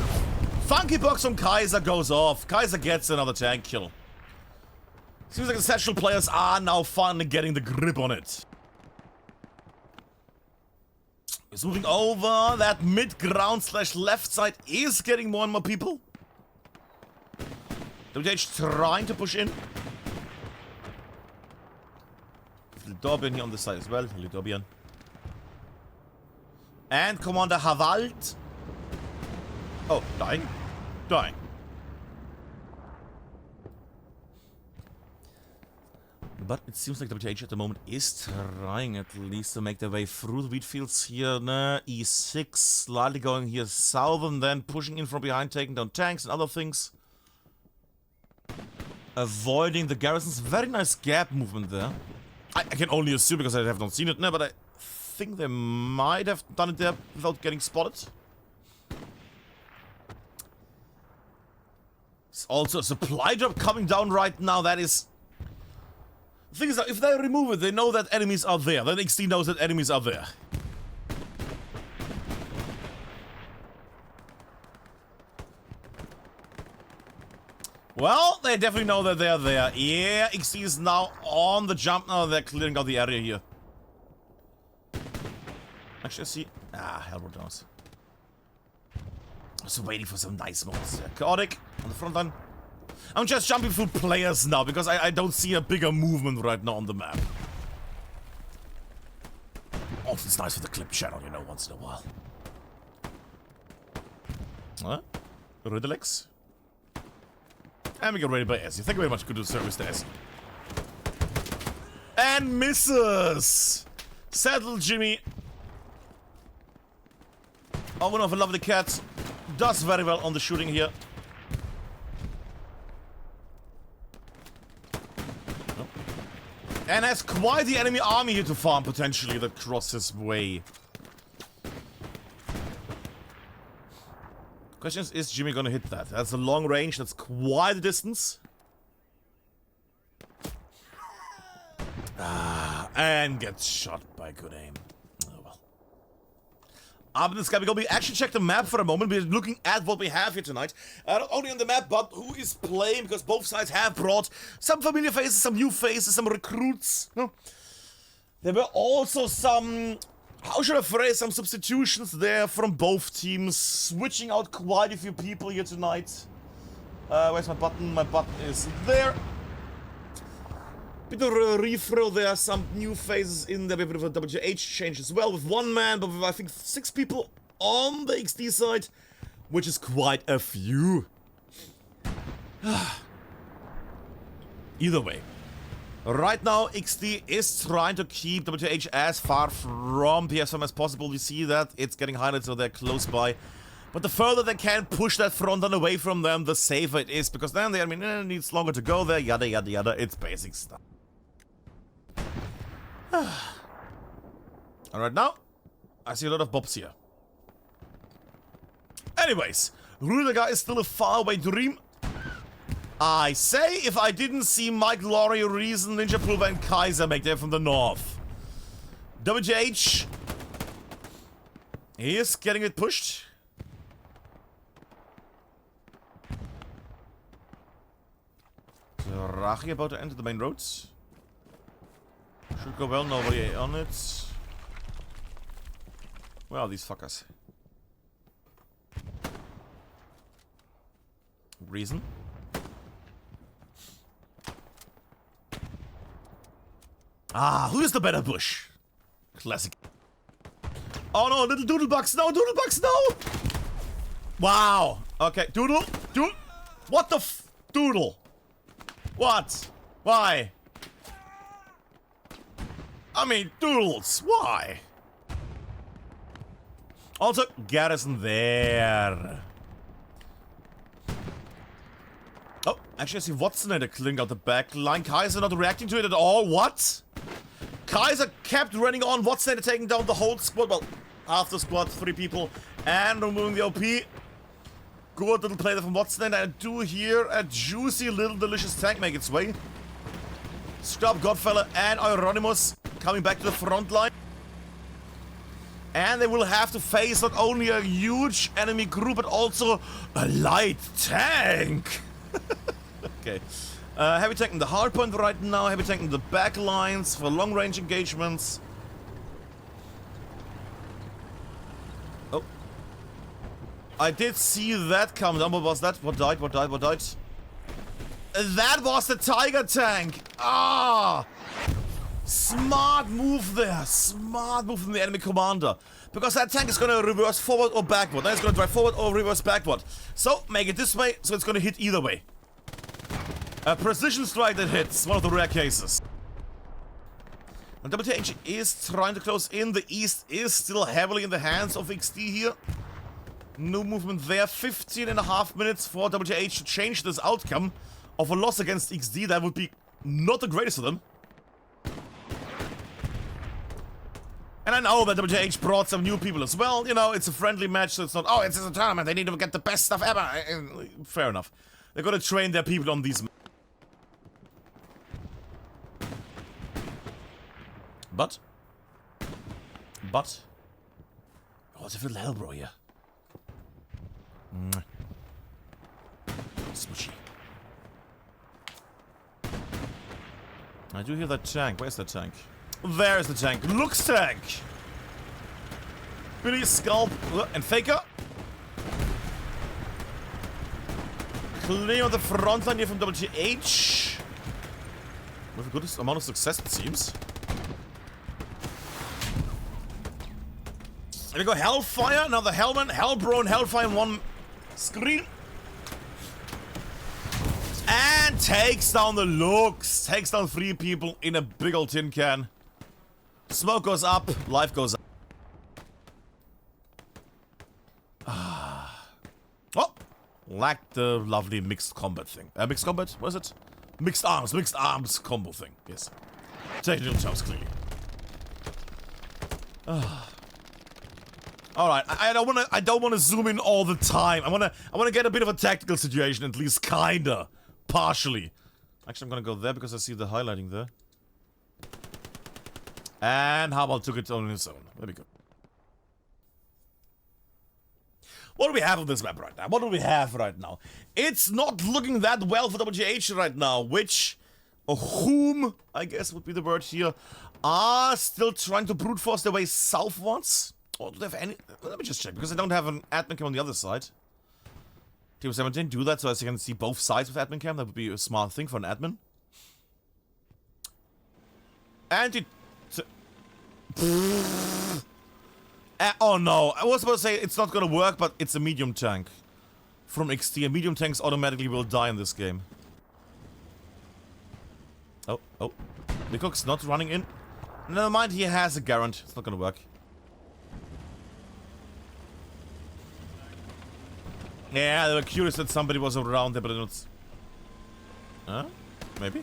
Funky box on Kaiser goes off. Kaiser gets another tank kill. Seems like the Satchel players are now finally getting the grip on it. It's moving over. That mid-ground / left side is getting more and more people. WTH trying to push in. Lidobian here on the side as well. Lidobian. And Commander Havald. Oh, dying. Dying. But it seems like WTH at the moment is trying at least to make their way through the wheat fields here. E6 slightly going here south and then pushing in from behind, taking down tanks and other things. avoiding the garrisons. Very nice gap movement there. I can only assume because I have not seen it now, but I think they might have done it there without getting spotted. It's also a supply drop coming down right now. That is... The thing is that if they remove it, they know that enemies are there. Then XD knows that enemies are there. Well, they definitely know that they're there. Yeah, XD is now on the jump now. They're clearing out the area here. Actually, I see... Ah, Hellboy knows. Also waiting for some nice moments. Chaotic on the front line. I'm just jumping through players now because I don't see a bigger movement right now on the map. Oh, it's nice for the clip channel, you know, once in a while. Huh? Ridelex. And we get ready by Essie. Thank you very much. Good service to Essie. And misses! Saddle Jimmy. Owner of a lovely cat. Does very well on the shooting here. Oh. And has quite the enemy army here to farm, potentially, that crosses way. Question is Jimmy gonna hit that? That's a long range, that's quite a distance. Ah, and gets shot by good aim. Oh well. Up in the sky, we actually check the map for a moment. We're looking at what we have here tonight. Not only on the map, but who is playing, because both sides have brought some familiar faces, some new faces, some recruits. No? There were also some... How should I phrase, some substitutions there from both teams, switching out quite a few people here tonight. Where's my button? My button is there. Bit of a refresh there, some new faces in there, a bit of a WTH change as well, with one man, but with I think 6 people on the XD side, which is quite a few. Either way. Right now, XD is trying to keep WTH as far from PSM as possible. We see that it's getting highlighted, so they're close by. But the further they can push that front line away from them, the safer it is. Because then, it needs longer to go there, yada yada yada. It's basic stuff. Alright, now, I see a lot of bobs here. Anyways, Rudiger is still a faraway dream. I say, if I didn't see Mike, Laurie, Reason, Ninja Pulver, and Kaiser make there from the north. WTH is getting it pushed. Rachi about to enter the main roads. Should go well, nobody on it. Where are these fuckers? Reason? Ah, who is the better bush? Classic. Oh no, little doodlebugs, no, doodlebugs, no! Wow. Okay, doodle, doodle. What the f... Doodle. What? Why? I mean, doodles, why? Also, garrison there. Oh, actually I see Watson at a clink out the back line. Kaiser not reacting to it at all. What? Kaiser kept running on. Watson taking down the whole squad. Well, half the squad, 3 people. And removing the OP. Good little play there from Watson. And I do hear a juicy little delicious tank make its way. Scrub, Godfella, and Euronymous coming back to the front line. And they will have to face not only a huge enemy group, but also a light tank. Okay. Heavy tanking the hardpoint right now. Heavy tanking the back lines for long range engagements. Oh. I did see that come down. What was that? What died? What died? What died? That was the Tiger tank. Ah! Smart move there. Smart move from the enemy commander. Because that tank is gonna reverse forward or backward. Then it's gonna drive forward or reverse backward. So, make it this way, so it's gonna hit either way. A precision strike that hits. One of the rare cases. And WTH is trying to close in. The east is still heavily in the hands of XD here. No movement there. 15.5 minutes for WTH to change this outcome. of a loss against XD, that would be not the greatest of them. And I know that WTH brought some new people as well. You know, it's a friendly match, so it's not, oh, it's a tournament, they need to get the best stuff ever. Fair enough. They're gonna train their people on these. But. Oh, it's a little Hellbro here. Smushy. I do hear that tank. Where's that tank? There's the tank. Looks tank! Billy, Scalp, and Faker. Clear on the front line here from WTH. With a good amount of success, it seems. There we go, Hellfire. Now the Hellman, Hellbro, and Hellfire in one screen. And takes down the looks. Takes down 3 people in a big old tin can. Smoke goes up, life goes up. Oh! Lacked the lovely mixed combat thing. Mixed combat? What is it? Mixed arms combo thing. Yes. Technical terms, clearly. Alright, I don't wanna zoom in all the time. I wanna get a bit of a tactical situation, at least kinda. Partially. Actually, I'm gonna go there because I see the highlighting there. And Habal took it on his own. There we go. What do we have on this map right now? What do we have right now? It's not looking that well for WTH right now, which, or whom, I guess would be the word here, are still trying to brute force their way southwards. Or do they have any? Let me just check, because I don't have an Admincam on the other side. Team 17, do that so as you can see both sides of Admincam. That would be a smart thing for an admin. And it... oh no, I was about to say it's not gonna work, but it's a medium tank. From XT, and medium tanks automatically will die in this game. Oh. Leacock's not running in. Never mind, he has a Garant. It's not gonna work. Yeah, they were curious that somebody was around there, but it's... Huh? Maybe?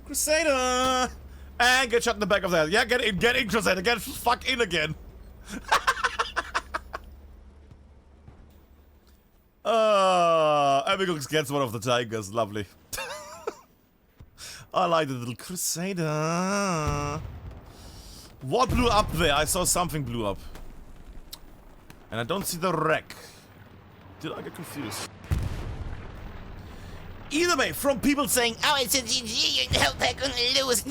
Crusader! And get shot in the back of that. Yeah, get in, Crusader. Get fuck in again. Admincam gets one of the tigers. Lovely. I like the little Crusader. What blew up there? I saw something blew up. And I don't see the wreck. Did I get confused? Either way, from people saying, oh, it's a GG, you're not gonna lose.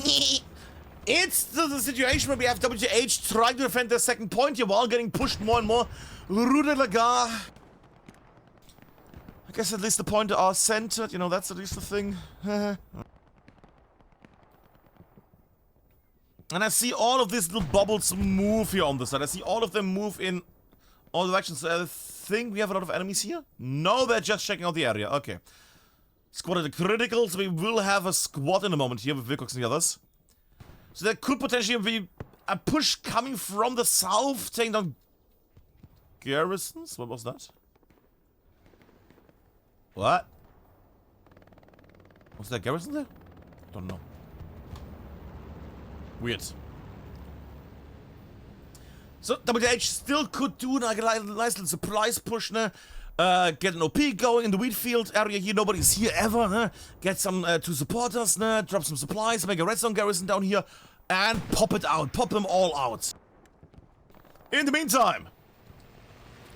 It's the situation where we have WTH trying to defend their second point here while getting pushed more and more. Rue de la Gare. I guess at least the point are centered, you know, that's at least the thing. And I see all of these little bubbles move here on the side. I see all of them move in all directions. I think we have a lot of enemies here. No, they're just checking out the area. Okay. Squad at the critical, so we will have a squad in a moment here with Wilcox and the others. So there could potentially be a push coming from the south, taking down garrisons. What was that? What? Was there a garrison there? Don't know. Weird. So WTH still could do like a nice little surprise push, nah? Get an OP going in the wheat field area here. Nobody's here ever, huh? Get some two supporters, nah? Drop some supplies, make a redstone garrison down here, and pop it out. Pop them all out. In the meantime,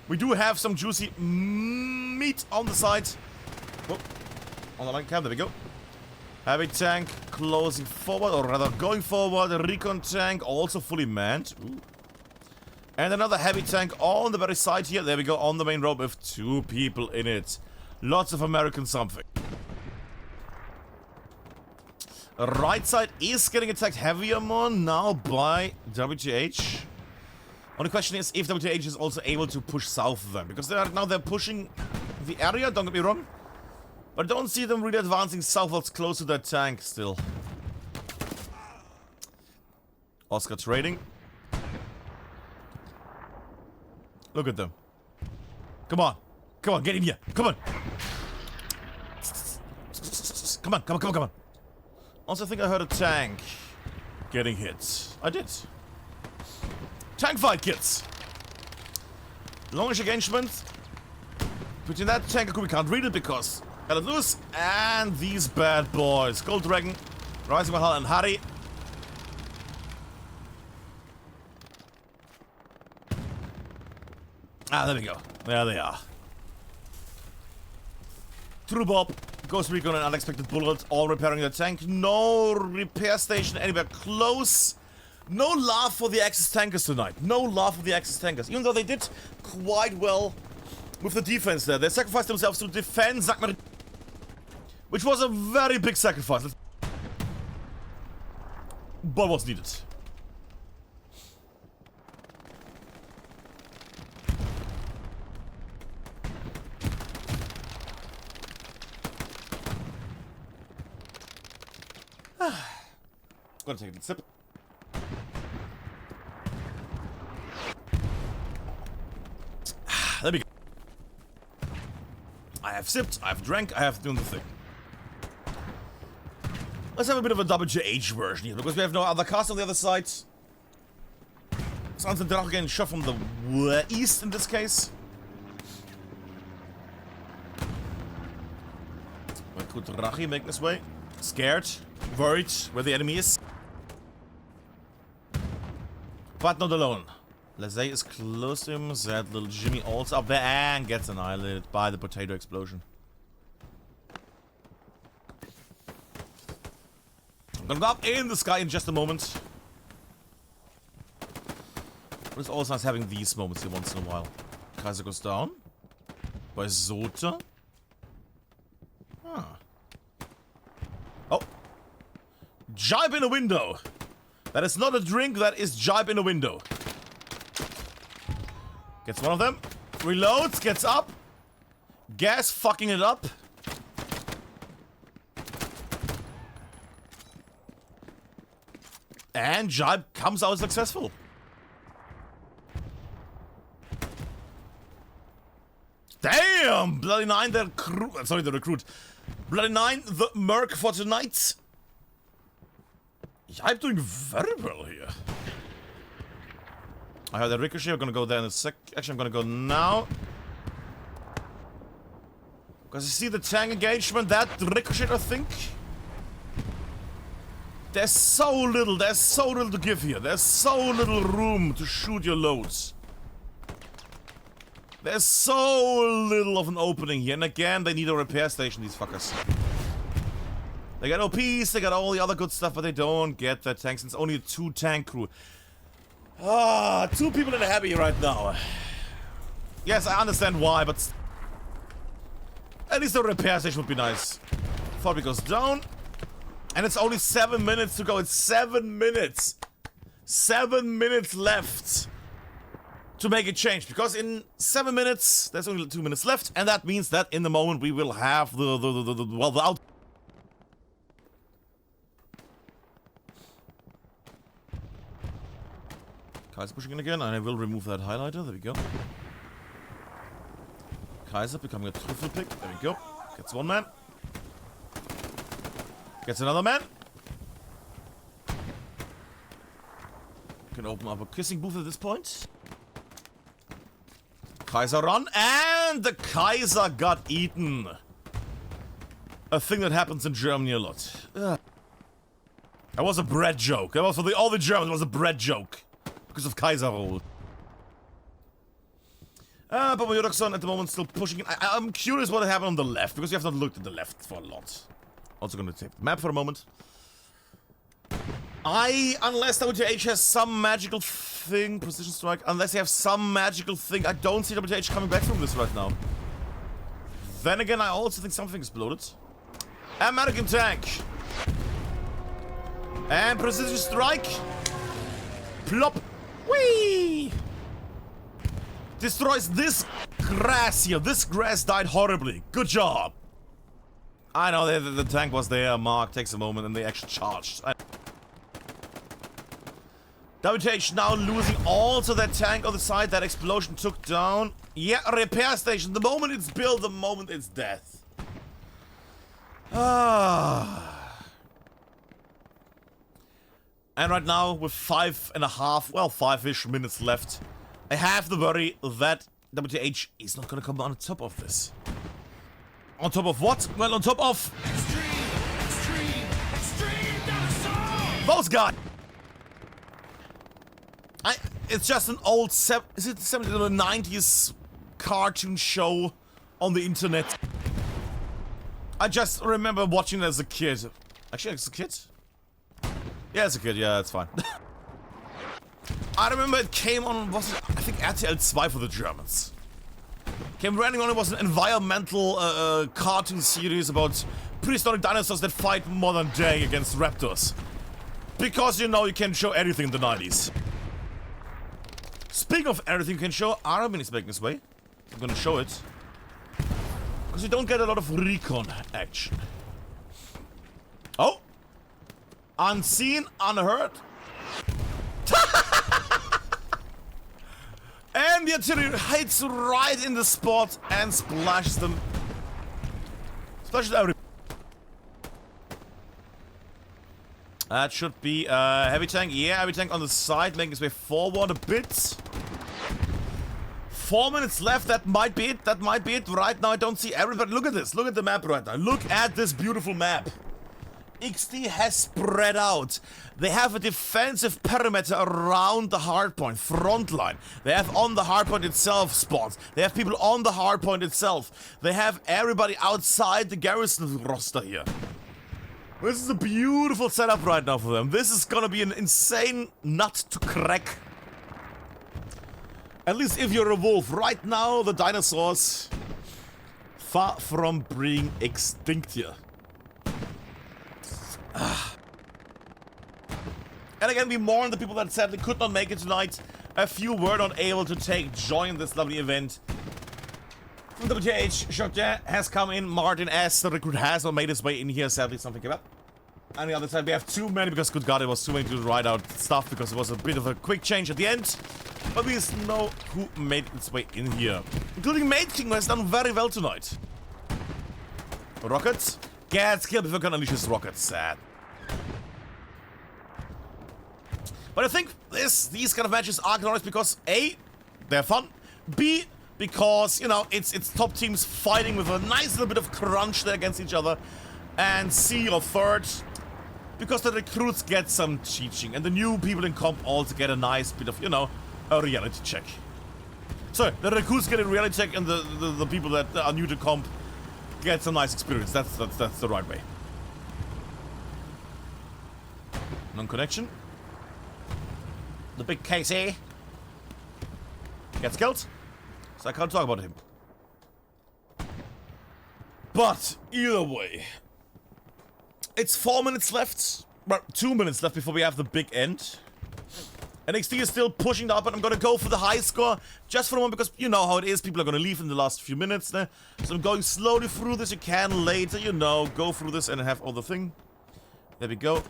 we do have some juicy meat on the side. Oh, on the line cam, there we go. Heavy tank closing forward, or rather going forward. A recon tank also fully manned. Ooh. And another heavy tank on the very side here. There we go, on the main road with 2 people in it. Lots of American something. Right side is getting attacked heavier more now by WTH. Only question is if WTH is also able to push south of them. Because they're pushing the area, don't get me wrong. But I don't see them really advancing southwards close to that tank still. Oscar trading. Look at them. Come on. Come on, get in here. Come on. Come on, come on, come on, come on. Also, I think I heard a tank getting hit. I did. Tank fight, kids. Longish engagement. Between that tank and crew, we can't read it because got it loose. And these bad boys. Gold Dragon, Rising Mahal, and Hari. Ah, there we go. There they are. True Bob, Ghost Recon, and Unexpected Bullet, all repairing the tank. No repair station anywhere close. No love for the Axis tankers tonight. No love for the Axis tankers. Even though they did quite well with the defense there. They sacrificed themselves to defend Sagmar, which was a very big sacrifice. But was needed. Gonna take a sip. There we go. I have sipped, I have drank, I have done the thing. Let's have a bit of a WTH version here, because we have no other cast on the other side. Sounds like getting shot from the east in this case. Where could Rachi make this way? Scared, worried where the enemy is. But not alone. Lazay is close to him. That little Jimmy also up there and gets annihilated by the potato explosion. I'm gonna go up in the sky in just a moment. But it's always nice having these moments here once in a while. Kaiser goes down. By Sota. Ah. Oh. Jibe in a window. That is not a drink, that is jibe in a window. Gets one of them. Reloads, gets up. Gas fucking it up. And jibe comes out successful. Damn! Bloody 9, the recruit. Sorry, the recruit. Bloody 9, the merc for tonight. I'm doing very well here. I heard a ricochet. We're gonna go there in a sec. Actually, I'm gonna go now. Because you see the tank engagement, that ricochet, I think. There's so little to give here. There's so little room to shoot your loads. There's so little of an opening here. And again, they need a repair station, these fuckers. They got OPs, they got all the other good stuff, but they don't get that tanks. It's only a 2-tank crew. Ah, 2 people in a heavy right now. Yes, I understand why, but at least a repair station would be nice. Thought goes down. And it's only 7 minutes to go. It's 7 minutes. 7 minutes left to make a change. Because in 7 minutes, there's only 2 minutes left. And that means that in the moment we will have the out. Kaiser pushing in again, and I will remove that highlighter. There we go. Kaiser becoming a truffle pick. There we go. Gets one man. Gets another man. Can open up a kissing booth at this point. Kaiser run, and the Kaiser got eaten. A thing that happens in Germany a lot. That was a bread joke. That was for all the Germans. It was a bread joke. Because of Kaiser roll. But Yodoxon at the moment still pushing. I'm curious what happened on the left, because we have not looked at the left for a lot. Also gonna take the map for a moment. Unless WTH has some magical thing, precision strike, unless they have some magical thing, I don't see WTH coming back from this right now. Then again, I also think something exploded. American tank. And precision strike. Plop. Whee! Destroys this grass here. This grass died horribly. Good job. I know the tank was there. Mark takes a moment and they actually charged. WTH now losing also that tank on the side. That explosion took down. Yeah, repair station. The moment it's built, the moment it's death. Ah. And right now, with 5.5, well, 5-ish minutes left, I have the worry that WTH is not gonna come on top of this. On top of what? Well, on top of... Extreme dinosaur! Those guys! It's just an old, is it 70s or 90s cartoon show on the internet. I just remember watching it as a kid. Actually, as a kid? Yeah, as a kid, yeah, that's fine. I remember it came on, was it, I think RTL 2 for the Germans. Came running on, it was an environmental cartoon series about prehistoric dinosaurs that fight modern day against raptors. Because, you know, you can show anything in the 90s. Speaking of everything you can show, Armin is making his way. I'm gonna show it. Because you don't get a lot of recon action. Oh! Unseen, unheard. And the artillery hits right in the spot and splashes them. Splashes every. That should be heavy tank. Yeah, heavy tank on the side, making his way forward a bit. 4 minutes left. That might be it. That might be it. Right now, I don't see everybody. Look at this. Look at the map right now. Look at this beautiful map. XD has spread out. They have a defensive perimeter around the hardpoint, front line. They have on the hardpoint itself spawns. They have people on the hardpoint itself. They have everybody outside the garrison roster here. This is a beautiful setup right now for them. This is gonna be an insane nut to crack. At least if you're a wolf. Right now, the dinosaurs far from being extinct here. And again, we mourn the people that sadly could not make it tonight. A few were not able to join this lovely event. From WTH, Chotin has come in. Martin S, the recruit, has not made his way in here. Sadly, something came up. On the other side, we have too many because, good God, it was too many to write out stuff because it was a bit of a quick change at the end. But we just know who made its way in here. Including Mate King, who has done very well tonight. Rockets? Gets killed before we can unleash his rockets. Sad. But I think these kind of matches are glorious because A, they're fun. B, because, you know, it's top teams fighting with a nice little bit of crunch there against each other. And C, or third, because the recruits get some teaching. And the new people in comp also get a nice bit of, you know, a reality check. So, the recruits get a reality check and the people that are new to comp get some nice experience. That's the right way. Non-connection. The big KC gets killed, so I can't talk about him. But either way, it's 4 minutes left, well, 2 minutes left before we have the big end. NXT is still pushing up, and I'm gonna go for the high score just for a moment because you know how it is. People are gonna leave in the last few minutes there, so I'm going slowly through this. You can later, you know, go through this and have all the thing. There we go.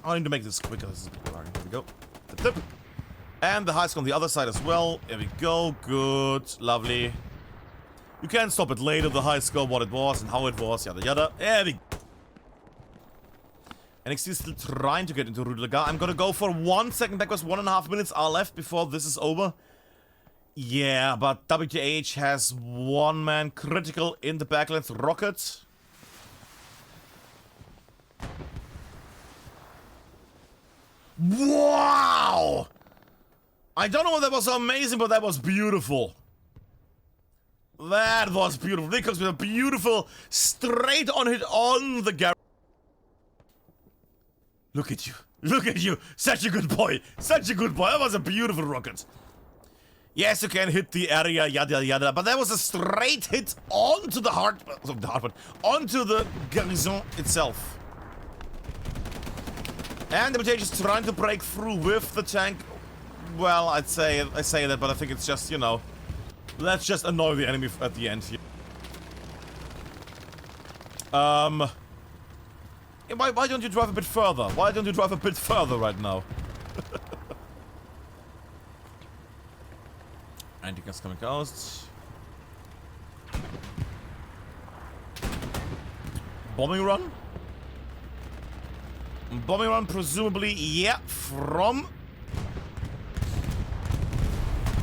I need to make this quicker. This is a bit boring. There we go. Tip. And the high score on the other side as well. There we go. Good. Lovely. You can stop it later, the high score, what it was and how it was, yada yada. There we go. NXT is still trying to get into Rue de la Gare. I'm gonna go for 1 second back because 1.5 minutes are left before this is over. Yeah, but WTH has one man critical in the backlands. Rocket. Wow! I don't know what that was so amazing, but that was beautiful. That was beautiful. Nichols with a beautiful straight on hit on the garage. Look at you. Look at you. Such a good boy. Such a good boy. That was a beautiful rocket. Yes, you can hit the area, yada yada, but that was a straight hit onto the onto the garrison itself. And the WTH is trying to break through with the tank. Well, I say that, but I think it's just, you know, let's just annoy the enemy at the end here. Why don't you drive a bit further? Why don't you drive a bit further right now? Anti-gas coming out. Bombing run? Bombing run, presumably, yeah, from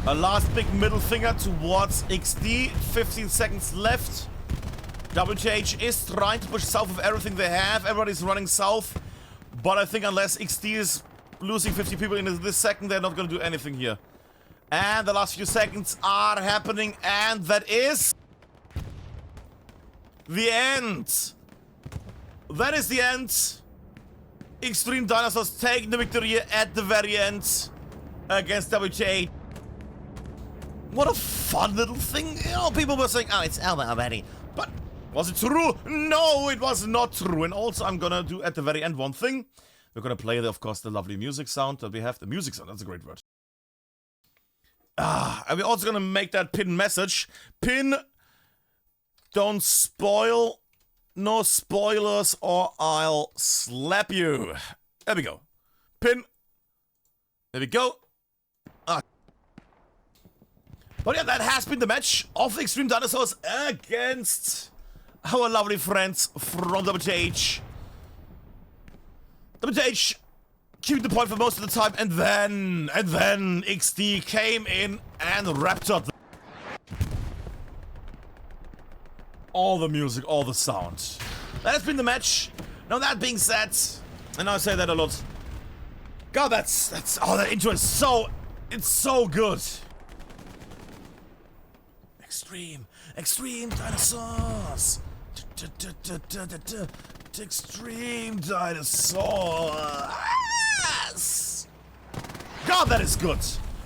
a last big middle finger towards XD. 15 seconds left. WTH is trying to push south with everything they have. Everybody's running south. But I think unless XD is losing 50 people in this second, they're not going to do anything here. And the last few seconds are happening, and that is the end. That is the end. Extreme Dinosaurs taking the victory at the very end against WTH. What a fun little thing. You know, people were saying, oh, it's over already. But was it true? No, it was not true. And also, I'm gonna do at the very end one thing. We're gonna play, of course, the lovely music sound that we have. The music sound, that's a great word. And we're also gonna make that pin message. Pin, don't spoil. No spoilers or I'll slap you. There we go. Pin. There we go. But yeah, that has been the match of Extreme Dinosaurs against our lovely friends from WTH. WTH keeping the point for most of the time, and then XD came in and wrapped up all the music, all the sound. That has been the match. Now that being said, and I say that a lot. God, that's oh, that intro is so, it's so good. Extreme Dinosaurs. Extreme Dinosaurs. God, that is good.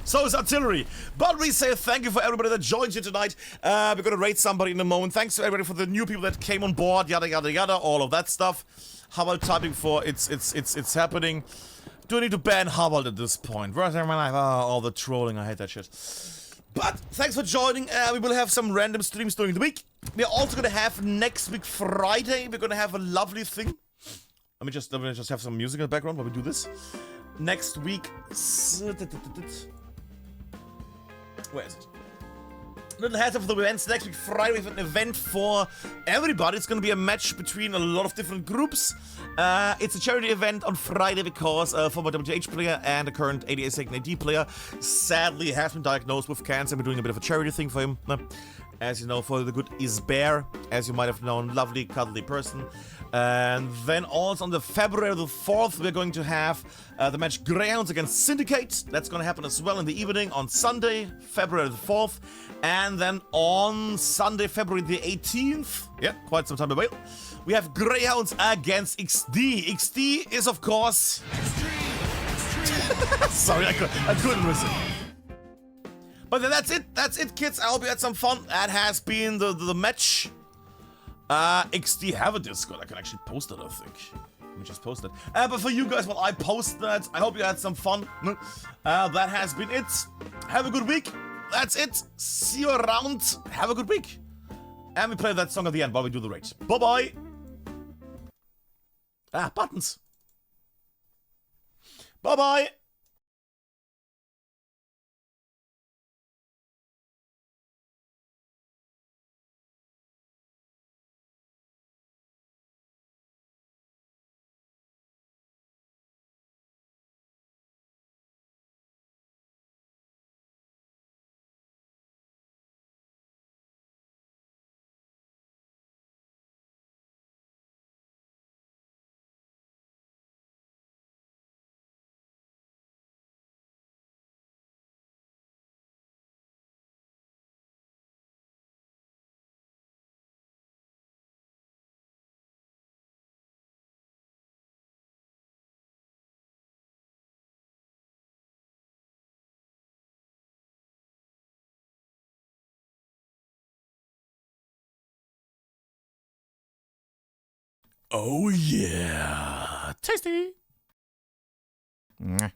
So is artillery. But we say thank you for everybody that joined you tonight. We're gonna rate somebody in a moment. Thanks to everybody for the new people that came on board. Yada yada yada. All of that stuff. Howald typing for it's happening. Do I need to ban Howald at this point? Where's my life? Oh, all the trolling. I hate that shit. But thanks for joining. We will have some random streams during the week. We're also gonna have next week Friday. We're gonna have a lovely thing. Let me just have some music in the background while we do this. Next week. Where is it? Little heads up for the events. Next week Friday we have an event for everybody. It's gonna be a match between a lot of different groups. It's a charity event on Friday because a former WTH player and a current 88 AD player sadly has been diagnosed with cancer. We're doing a bit of a charity thing for him. As you know, for the good is Bear, as you might have known, lovely, cuddly person. And then also on the February the 4th, we're going to have the match Greyhounds against Syndicate. That's going to happen as well in the evening on Sunday, February the 4th. And then on Sunday, February the 18th, yeah, quite some time away, we have Greyhounds against XD. XD is, of course... Sorry, I couldn't listen. But then that's it, kids. I hope you had some fun. That has been the match. XD have a Discord. I can actually post it, I think. Let me just post it. But for you guys, while I post that, I hope you had some fun. That has been it. Have a good week. That's it. See you around. Have a good week. And we play that song at the end while we do the raid. Bye-bye. Buttons. Bye-bye. Oh yeah, tasty. Mwah.